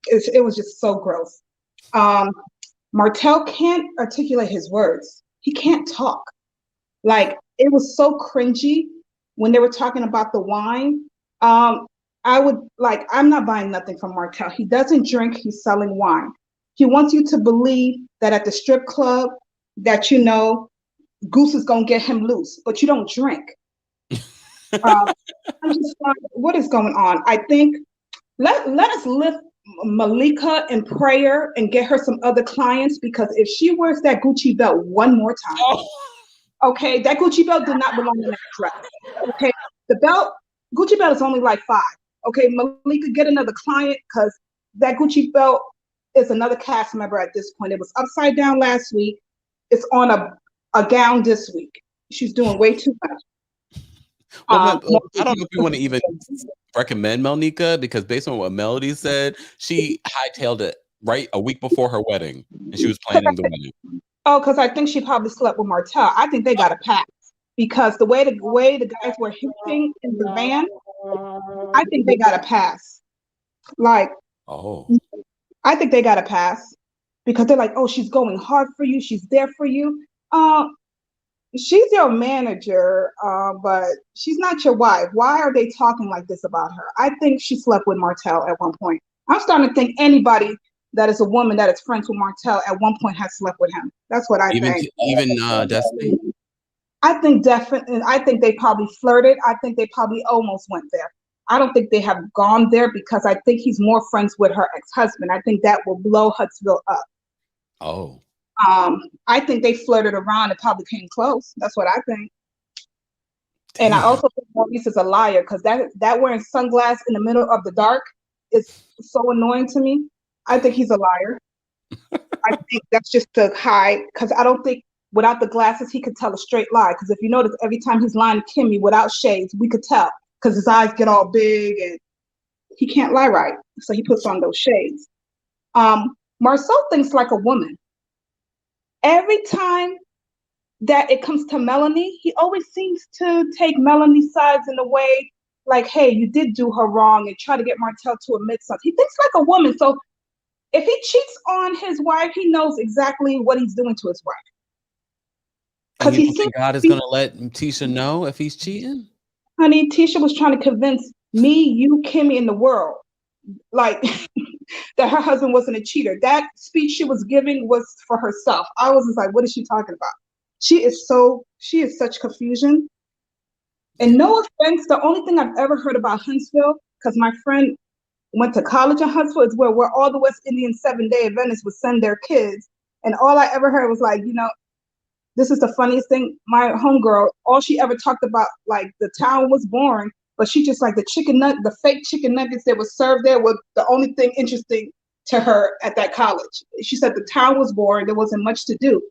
It was just so gross. Martel can't articulate his words. He can't talk. Like, it was so cringy when they were talking about the wine. I'm not buying nothing from Martel. He doesn't drink, he's selling wine. He wants you to believe that at the strip club that, you know, Goose is going to get him loose, but you don't drink. I'm just like, what is going on? I think let us lift Malika in prayer and get her some other clients, because if she wears that Gucci belt one more time, okay, that Gucci belt did not belong in that dress. Okay, the belt, Gucci belt is only like $5. Okay, Malika, get another client because that Gucci belt is another cast member at this point. It was upside down last week. It's on a gown this week. She's doing way too much. Well, I don't know if you want to even recommend Melnika, because based on what Melody said, she hightailed it right a week before her wedding, and she was planning the wedding. Oh, because I think she probably slept with Martel. I think they got a pass because the way the guys were hitting in the van, I think they got a pass. Like, I think they got a pass because they're like, oh, she's going hard for you. She's there for you. She's your manager, but she's not your wife. Why are they talking like this about her? I think she slept with Martel at one point. I'm starting to think anybody that is a woman that is friends with Martel at one point has slept with him. That's what I think. Even Destiny? I think definitely. I think they probably flirted. I think they probably almost went there. I don't think they have gone there because I think he's more friends with her ex-husband. I think that will blow Huntsville up. Oh. I think they flirted around and probably came close. That's what I think. Damn. And I also think Maurice is a liar because that wearing sunglasses in the middle of the dark is so annoying to me. I think he's a liar. I think that's just to hide, because I don't think without the glasses he could tell a straight lie. Because if you notice, every time he's lying to Kimmy without shades, we could tell because his eyes get all big and he can't lie right. So he puts on those shades. Marcel thinks like a woman. Every time that it comes to Melanie, he always seems to take Melanie's sides in a way like, hey, you did do her wrong, and try to get Martel to admit something. He thinks like a woman. So if he cheats on his wife, he knows exactly what he's doing to his wife. Because you think God is going to let Tisha know if he's cheating? Honey, Tisha was trying to convince me, you, Kimmy, and the world, like, that her husband wasn't a cheater. That speech she was giving was for herself. I was just like, what is she talking about? She is such confusion. And no offense, the only thing I've ever heard about Huntsville, because my friend went to college in Huntsville, is where all the West Indian 7-Day Adventists would send their kids. And all I ever heard was like, this is the funniest thing. My homegirl, all she ever talked about, like the town was boring, but she just like the fake chicken nuggets that was served there was the only thing interesting to her at that college. She said the town was boring. There wasn't much to do.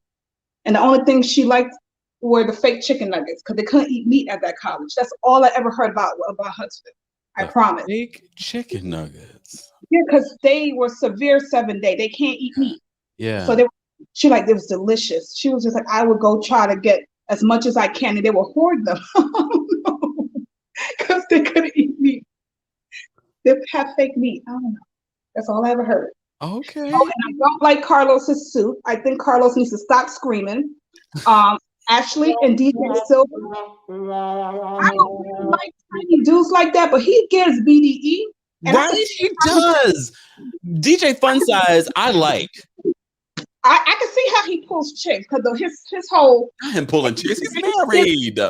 And the only thing she liked were the fake chicken nuggets because they couldn't eat meat at that college. That's all I ever heard about Huntsville. I promise. Fake chicken nuggets. Yeah, because they were severe 7-day. They can't eat meat. Yeah. So she like, it was delicious. She was just like, I would go try to get as much as I can, and they will hoard them because they couldn't eat meat. They have fake meat. I don't know. That's all I ever heard. Okay. Oh, and I don't like Carlos's suit. I think Carlos needs to stop screaming. Ashley and DJ Silver. I don't like tiny dudes like that, but he gives BDE. Right, he does. DJ Fun Size, I like. I can see how he pulls chicks because his whole. Not him pulling chicks. He's married.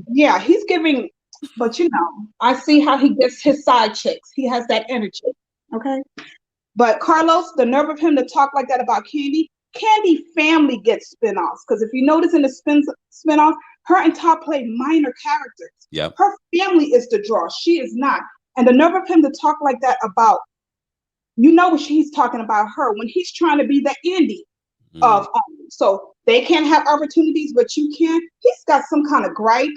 Yeah, he's giving, but I see how he gets his side chicks. He has that energy. Okay. But Carlos, the nerve of him to talk like that about Kandi family gets spinoffs. Because if you notice in the spinoff, her and Top play minor characters. Yep. Her family is the draw. She is not. And the nerve of him to talk like that about, what he's talking about her when he's trying to be the Andy of, so they can't have opportunities, but you can. He's got some kind of gripe.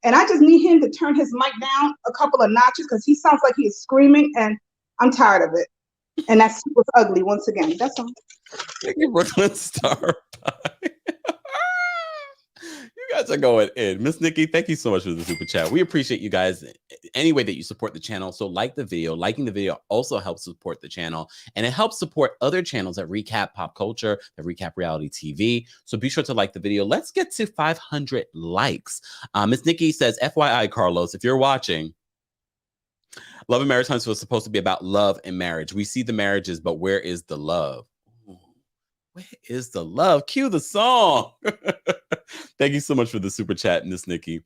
And I just need him to turn his mic down a couple of notches because he sounds like he is screaming and I'm tired of it. And that was ugly once again. That's all. Thank you, Brooklyn Star Pie. You guys are going in. Miss Nikki, thank you so much for the super chat. We appreciate you guys any way that you support the channel. So like the video. Liking the video also helps support the channel. And it helps support other channels that recap pop culture, that recap reality TV. So be sure to like the video. Let's get to 500 likes. Miss Nikki says, FYI, Carlos, if you're watching, Love and Marriage Huntsville is supposed to be about love and marriage. We see the marriages, but where is the love? Where is the love? Cue the song. Thank you so much for the super chat, Miss Nikki.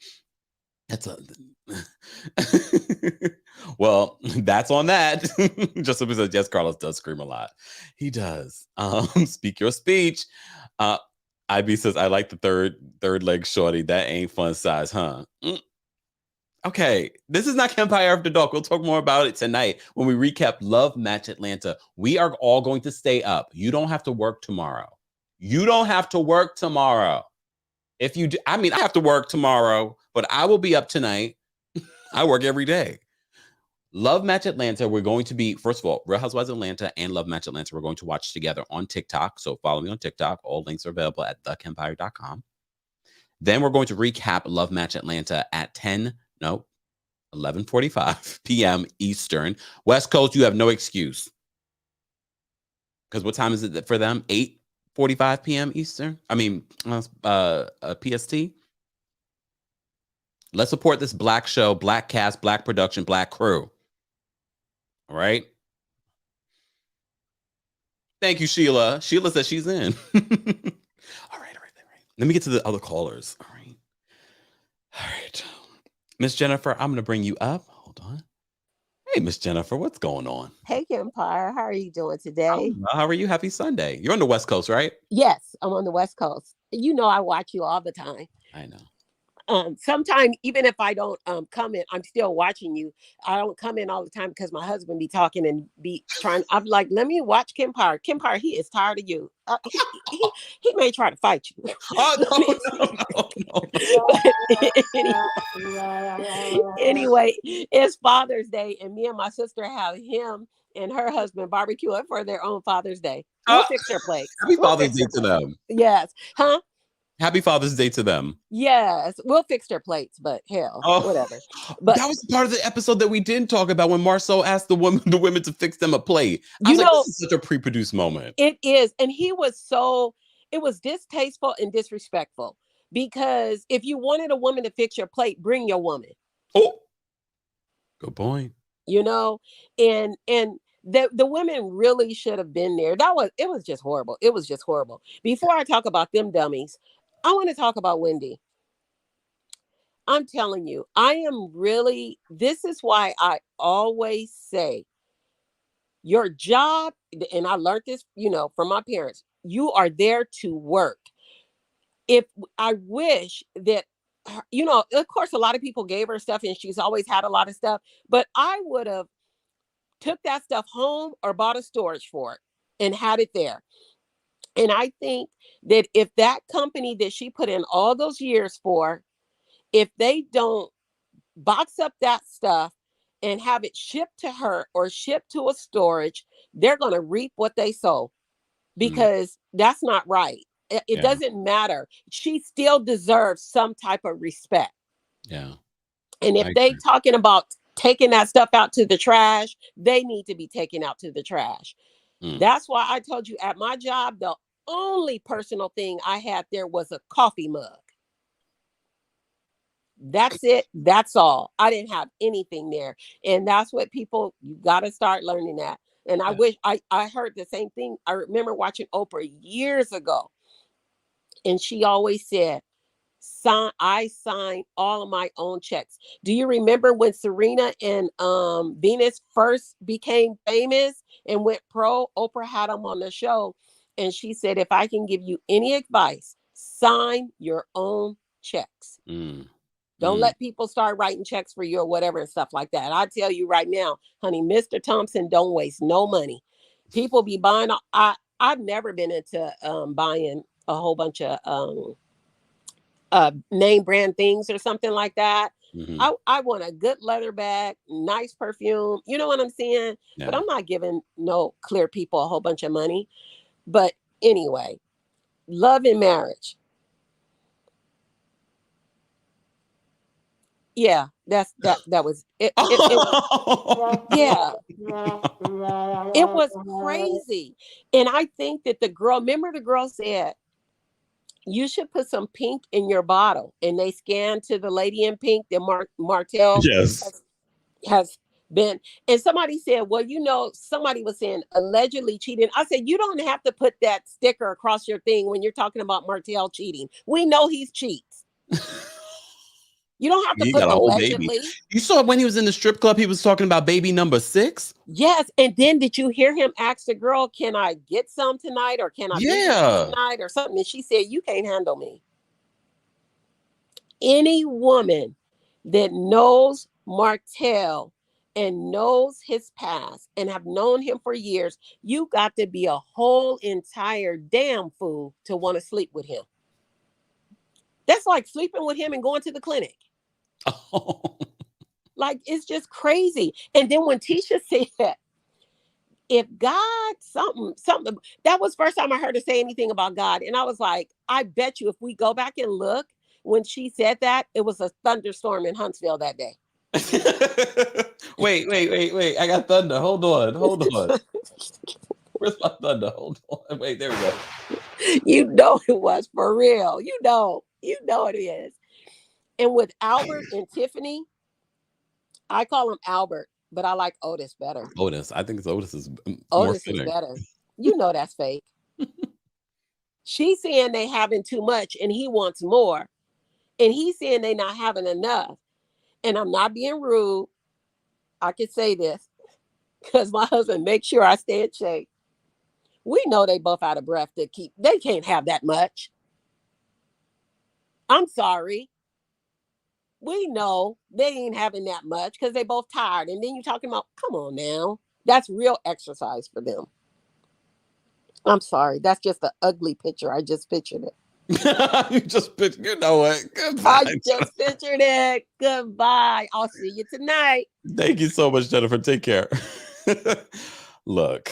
That's well, that's on that. Just so says, yes, Carlos does scream a lot. He does. Speak your speech. IB says, I like the third leg shorty. That ain't fun size, huh? Okay, this is not Kempire After Dark. We'll talk more about it tonight when we recap Love Match Atlanta. We are all going to stay up. You don't have to work tomorrow. You don't have to work tomorrow. If you do, I have to work tomorrow, but I will be up tonight. I work every day. Love Match Atlanta, we're going to be, first of all, Real Housewives of Atlanta and Love Match Atlanta, we're going to watch together on TikTok. So follow me on TikTok. All links are available at TheKempire.com. Then we're going to recap Love Match Atlanta at 11:45 p.m. Eastern. West Coast, you have no excuse. Because what time is it for them? 8:45 p.m. Eastern? PST. Let's support this black show, black cast, black production, black crew. All right? Thank you, Sheila. Sheila says she's in. All right. Let me get to the other callers. All right. Miss Jennifer, I'm going to bring you up. Hold on. Hey, Miss Jennifer, what's going on? Hey, Kempire. How are you doing today? How are you? Happy Sunday. You're on the West Coast, right? Yes, I'm on the West Coast. I watch you all the time. I know. Sometimes, even if I don't come in, I'm still watching you. I don't come in all the time because my husband be talking and be trying. I'm like, let me watch Kempire. Kempire, he is tired of you. He may try to fight you. Oh, no. Anyway, it's Father's Day, and me and my sister have him and her husband barbecuing for their own Father's Day. We'll fix their plates. Happy Father's Day to them. Yes. Huh? Happy Father's Day to them. Yes, we'll fix their plates, but hell, whatever. But that was part of the episode that we didn't talk about when Marcel asked the women to fix them a plate. I was like, this is such a pre-produced moment. It is, and it was distasteful and disrespectful because if you wanted a woman to fix your plate, bring your woman. Oh, good point. And the women really should have been there. It was just horrible. It was just horrible. Before I talk about them dummies, I want to talk about Wendy. I'm telling you, this is why I always say your job, and I learned this, from my parents, You are there to work. If I wish that, you know, of course, a lot of people gave her stuff and she's always had a lot of stuff, but I would have took that stuff home or bought a storage for it and had it there. And I think that if that company that she put in all those years for, if they don't box up that stuff and have it shipped to her or shipped to a storage, they're going to reap what they sow, because that's not right. It doesn't matter. She still deserves some type of respect. Yeah. And if they talking about taking that stuff out to the trash, they need to be taken out to the trash. That's why I told you at my job, the only personal thing I had there was a coffee mug. That's it. That's all. I didn't have anything there. And that's what people, you got to start learning that. And I wish I heard the same thing. I remember watching Oprah years ago. And she always said, I sign all of my own checks. Do you remember when Serena and Venus first became famous and went pro? Oprah had them on the show. And she said, if I can give you any advice, sign your own checks. Don't let people start writing checks for you or whatever and stuff like that. I tell you right now, honey, Mr. Thompson, don't waste no money. People be buying. I've never been into buying a whole bunch of name brand things or something like that. I want a good leather bag, nice perfume. You know what I'm saying? Yeah. But I'm not giving no clear people a whole bunch of money. But anyway, love and marriage. Yeah, that was it. Yeah, it was crazy. And I think that remember the girl said, you should put some pink in your bottle. And they scanned to the lady in pink that Martel has been. And somebody said, well, you know, somebody was saying allegedly cheating. I said, you don't have to put that sticker across your thing when you're talking about Martel cheating. We know he's cheats. You don't have to put allegedly. Baby. You saw when he was in the strip club, he was talking about baby number 6. Yes. And then did you hear him ask the girl, can I get some tonight? Or can I be tonight or something? And she said, you can't handle me. Any woman that knows Martel and knows his past and have known him for years, you got to be a whole entire damn fool to want to sleep with him. That's like sleeping with him and going to the clinic. Like, it's just crazy. And then when Tisha said, if God, something, that was the first time I heard her say anything about God. And I was like, I bet you if we go back and look, when she said that, it was a thunderstorm in Huntsville that day. Wait. I got thunder. Hold on. Where's my thunder? Hold on. Wait, there we go. You know it was for real. You know it is. And with Albert and Tiffany, I call him Albert, but I like Otis better. I think Otis is Otis is better. You know that's fake. She's saying they having too much and he wants more. And he's saying they not having enough. And I'm not being rude. I can say this because my husband makes sure I stay in shape. We know they both out of breath they can't have that much. I'm sorry. We know they ain't having that much because they both tired. And then you're talking about, come on now. That's real exercise for them. I'm sorry. That's just an ugly picture. I just pictured it. You know what? Goodbye. I just pictured it. Goodbye. I'll see you tonight. Thank you so much, Jennifer. Take care. Look.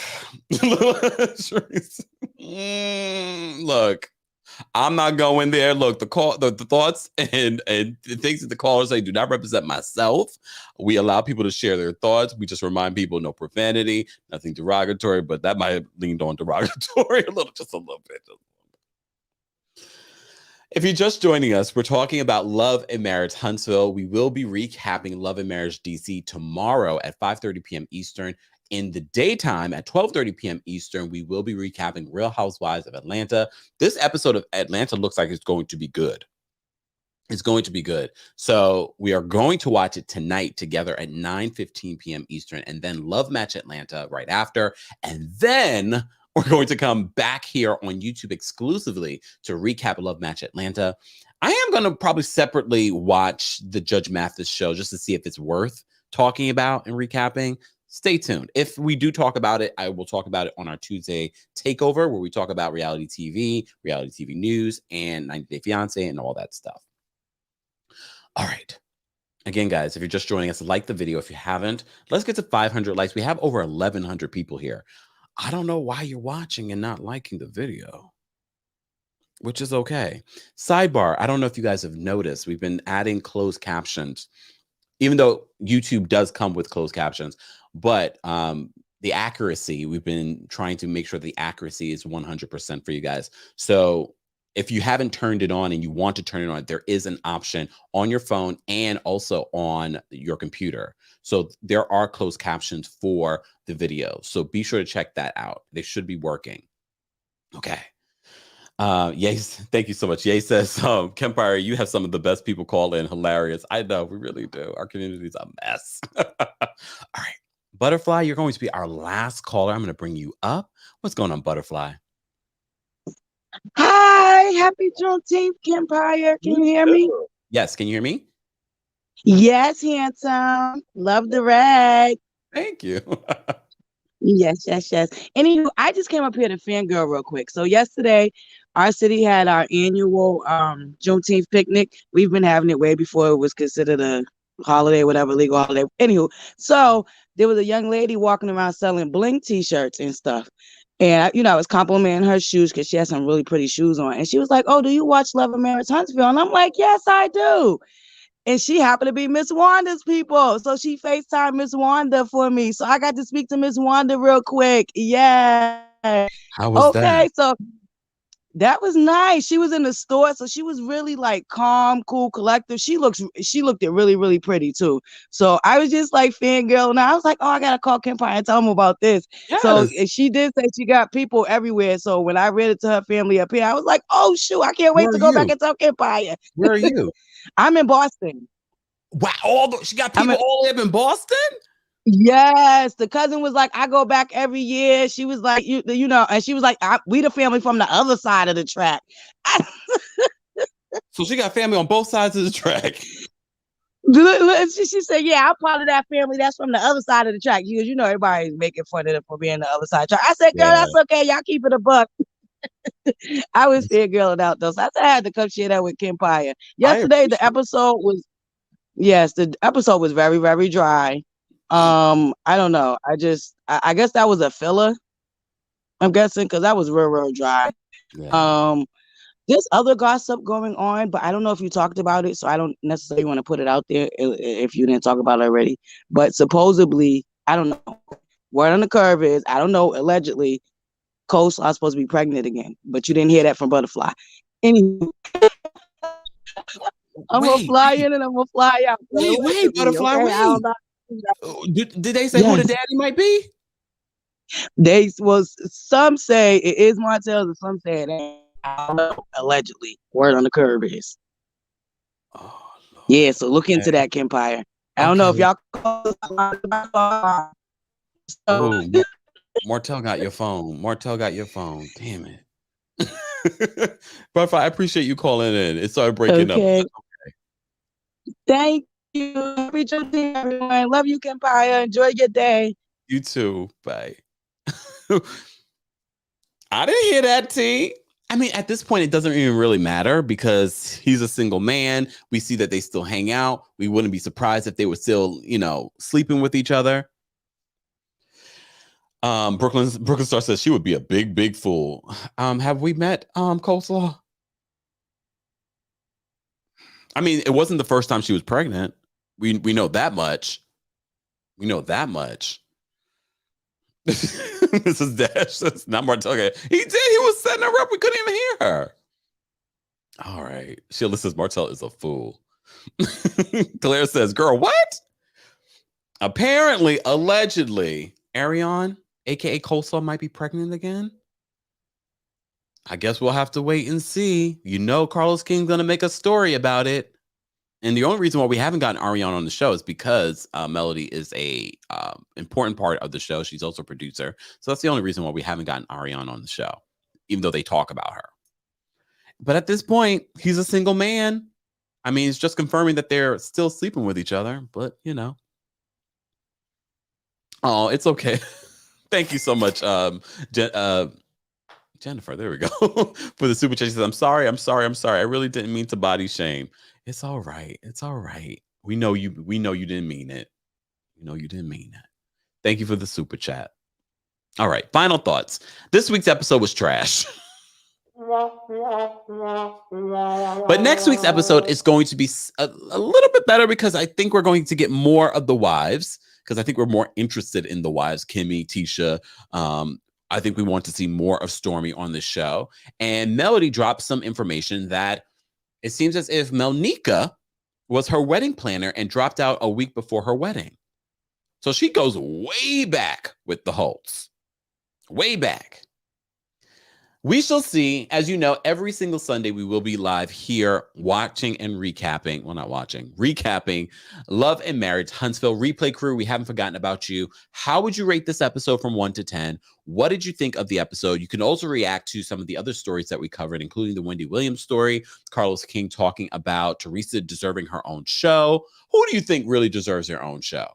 Look. I'm not going there. Look, the thoughts and the things that the callers say do not represent myself. We allow people to share their thoughts. We just remind people no profanity, nothing derogatory, but that might have leaned on derogatory just a little bit. If you're just joining us, we're talking about Love and Marriage Huntsville. We will be recapping Love and Marriage DC tomorrow at 5:30 p.m. Eastern. In the daytime at 12:30 p.m. Eastern, we will be recapping Real Housewives of Atlanta. This episode of Atlanta looks like it's going to be good. It's going to be good. So we are going to watch it tonight together at 9:15 p.m. Eastern, and then Love Match Atlanta right after. And then we're going to come back here on YouTube exclusively to recap Love Match Atlanta. I am going to probably separately watch the Judge Mathis show just to see if it's worth talking about and recapping. Stay tuned. If we do talk about it, I will talk about it on our Tuesday takeover where we talk about reality TV news, and 90 Day Fiance and all that stuff. All right. Again, guys, if you're just joining us, like the video. If you haven't, let's get to 500 likes. We have over 1,100 people here. I don't know why you're watching and not liking the video, which is okay. Sidebar, I don't know if you guys have noticed, we've been adding closed captions, even though YouTube does come with closed captions, but the accuracy, we've been trying to make sure the accuracy is 100% for you guys. So if you haven't turned it on and you want to turn it on, there is an option on your phone and also on your computer. So there are closed captions for the video. So be sure to check that out. They should be working. Okay. Yes, thank you so much. Ye says, Kempire, you have some of the best people call in. Hilarious. I know, we really do. Our community is a mess. All right. Butterfly, you're going to be our last caller. I'm going to bring you up. What's going on, Butterfly? Hi, happy Juneteenth, Kempire. Can you hear me? Yes, can you hear me? Yes, handsome. Love the rag. Thank you. Yes. Anywho, I just came up here to fangirl real quick. So yesterday, our city had our annual Juneteenth picnic. We've been having it way before it was considered a holiday, whatever, legal holiday. Anywho, so there was a young lady walking around selling bling t-shirts and stuff. And, I was complimenting her shoes because she has some really pretty shoes on. And she was like, oh, do you watch Love and Marriage Huntsville? And I'm like, yes, I do. And she happened to be Miss Wanda's people. So she FaceTimed Miss Wanda for me. So I got to speak to Miss Wanda real quick. Yeah. How was that? So that was nice. She was in the store, so she was really like calm, cool, collective. She looked really, really pretty too. So I was just like fangirl, and I was like, oh, I gotta call Kempire and tell them about this. Yes. So she did say she got people everywhere. So when I read it to her family up here, I was like, oh shoot, I can't wait to go back and tell Kempire. Where are you? I'm in Boston. Wow, she got people all the way up in Boston? Yes, the cousin was like, I go back every year. She was like, you know, and she was like, we the family from the other side of the track. So she got family on both sides of the track. She said, yeah, I'm part of that family that's from the other side of the track. She goes, everybody's making fun of them for being the other side of the track. I said, girl, that's okay. Y'all keep it a buck. I was fangirling out though. So I said I had to come share that with Kempire. Yesterday, the episode was very, very dry. I don't know. I guess that was a filler. I'm guessing because that was real, real dry. Yeah. There's other gossip going on, but I don't know if you talked about it, so I don't necessarily want to put it out there if you didn't talk about it already. But supposedly, I don't know. Word on the curve is, I don't know, allegedly, Coleslaw's supposed to be pregnant again, but you didn't hear that from Butterfly. Anyway, I'm going to fly in and I'm going to fly out. Wait, Butterfly, wait. Did they say who the daddy might be? Some say it is Martell, and some say it ain't. I don't know, allegedly. Word on the curve is. Oh, Lord. Yeah, so look into that, Kempire. I don't know if y'all. Martell got your phone. Damn it. Butterfly, I appreciate you calling in. It started breaking up. Okay. Thank you. Happy Juneteenth, everyone. Love you, Kempire. Enjoy your day. You too. Bye. I didn't hear that, T. I mean, at this point, it doesn't even really matter because he's a single man. We see that they still hang out. We wouldn't be surprised if they were still, sleeping with each other. Brooklyn Star says she would be a big, big fool. Have we met Coleslaw? I mean, it wasn't the first time she was pregnant. We know that much. Mrs. Dash, that's not Martell. Okay. He did. He was setting her up. We couldn't even hear her. All right. Sheila says Martell is a fool. Claire says, girl, what? Apparently, allegedly, Ariane, aka Coleslaw, might be pregnant again. I guess we'll have to wait and see. Carlos King's gonna make a story about it. And the only reason why we haven't gotten Ariana on the show is because Melody is a important part of the show. She's also a producer. So that's the only reason why we haven't gotten Ariana on the show, even though they talk about her. But at this point, he's a single man. I mean, it's just confirming that they're still sleeping with each other, but you know. Oh, it's okay. Thank you so much, Jennifer. There we go. For the super chat. She says, I'm sorry. I really didn't mean to body shame. It's all right. It's all right. We know you didn't mean it. You know you didn't mean it. Thank you for the super chat. All right. Final thoughts. This week's episode was trash. But next week's episode is going to be a little bit better because I think we're going to get more of the wives, because I think we're more interested in the wives, Kimmy, Tisha. I think we want to see more of Stormy on the show. And Melody dropped some information that it seems as if Melnika was her wedding planner and dropped out a week before her wedding. So she goes way back with the Holtz. Way back. We shall see. As you know, every single Sunday we will be live here watching and recapping. Well, not watching, recapping Love and Marriage Huntsville replay crew. We haven't forgotten about you. How would you rate this episode from 1 to 10? What did you think of the episode? You can also react to some of the other stories that we covered, including the Wendy Williams story, Carlos King talking about Teresa deserving her own show. Who do you think really deserves their own show?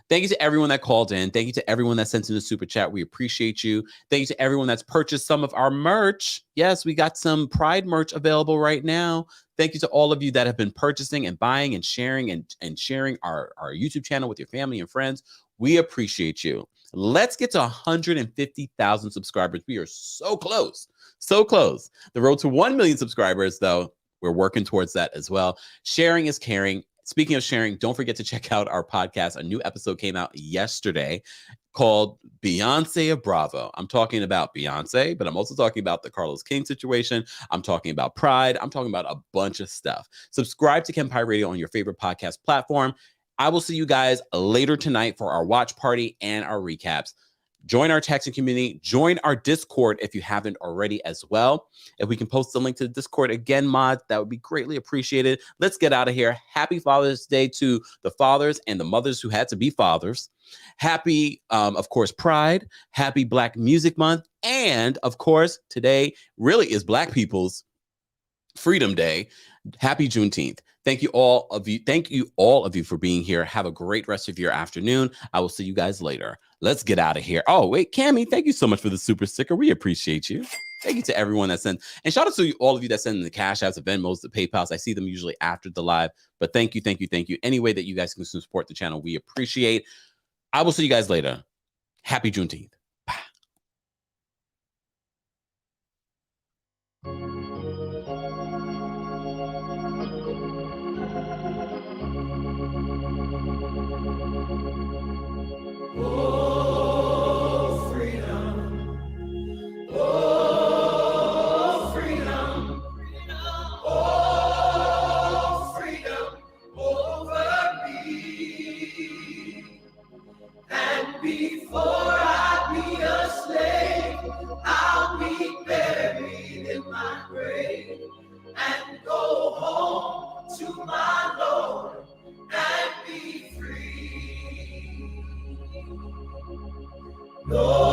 Thank you to everyone that called in. Thank you to everyone that sent in the super chat. We appreciate you. Thank you to everyone that's purchased some of our merch. Yes, we got some Pride merch available right now. Thank you to all of you that have been purchasing and buying and sharing and sharing our YouTube channel with your family and friends. We appreciate you. Let's get to 150,000 subscribers. We are so close. So close. The road to 1 million subscribers, though, we're working towards that as well. Sharing is caring. Speaking of sharing, don't forget to check out our podcast. A new episode came out yesterday called Beyonce of Bravo. I'm talking about Beyonce, but I'm also talking about the Carlos King situation. I'm talking about Pride. I'm talking about a bunch of stuff. Subscribe to Kempire Radio on your favorite podcast platform. I will see you guys later tonight for our watch party and our recaps. Join our texting community. Join our Discord if you haven't already as well. If we can post the link to the Discord again, mods, that would be greatly appreciated. Let's get out of here. Happy Father's Day to the fathers and the mothers who had to be fathers. Happy, of course, Pride. Happy Black Music Month. And, of course, today really is Black people's Freedom Day. Happy Juneteenth. Thank you all of you. Thank you all of you for being here. Have a great rest of your afternoon. I will see you guys later. Let's get out of here. Oh, wait, Cammie, thank you so much for the super sticker. We appreciate you. Thank you to everyone that sent. And shout out to all of you that send in the Cash Apps, the Venmos, the PayPals. I see them usually after the live. But thank you, thank you, thank you. Any way that you guys can support the channel, we appreciate. I will see you guys later. Happy Juneteenth. Bye. Oh, freedom. Oh, freedom. Oh, freedom over me. And before I be a slave, I'll be buried in my grave and go home to my Lord and be free. Lord,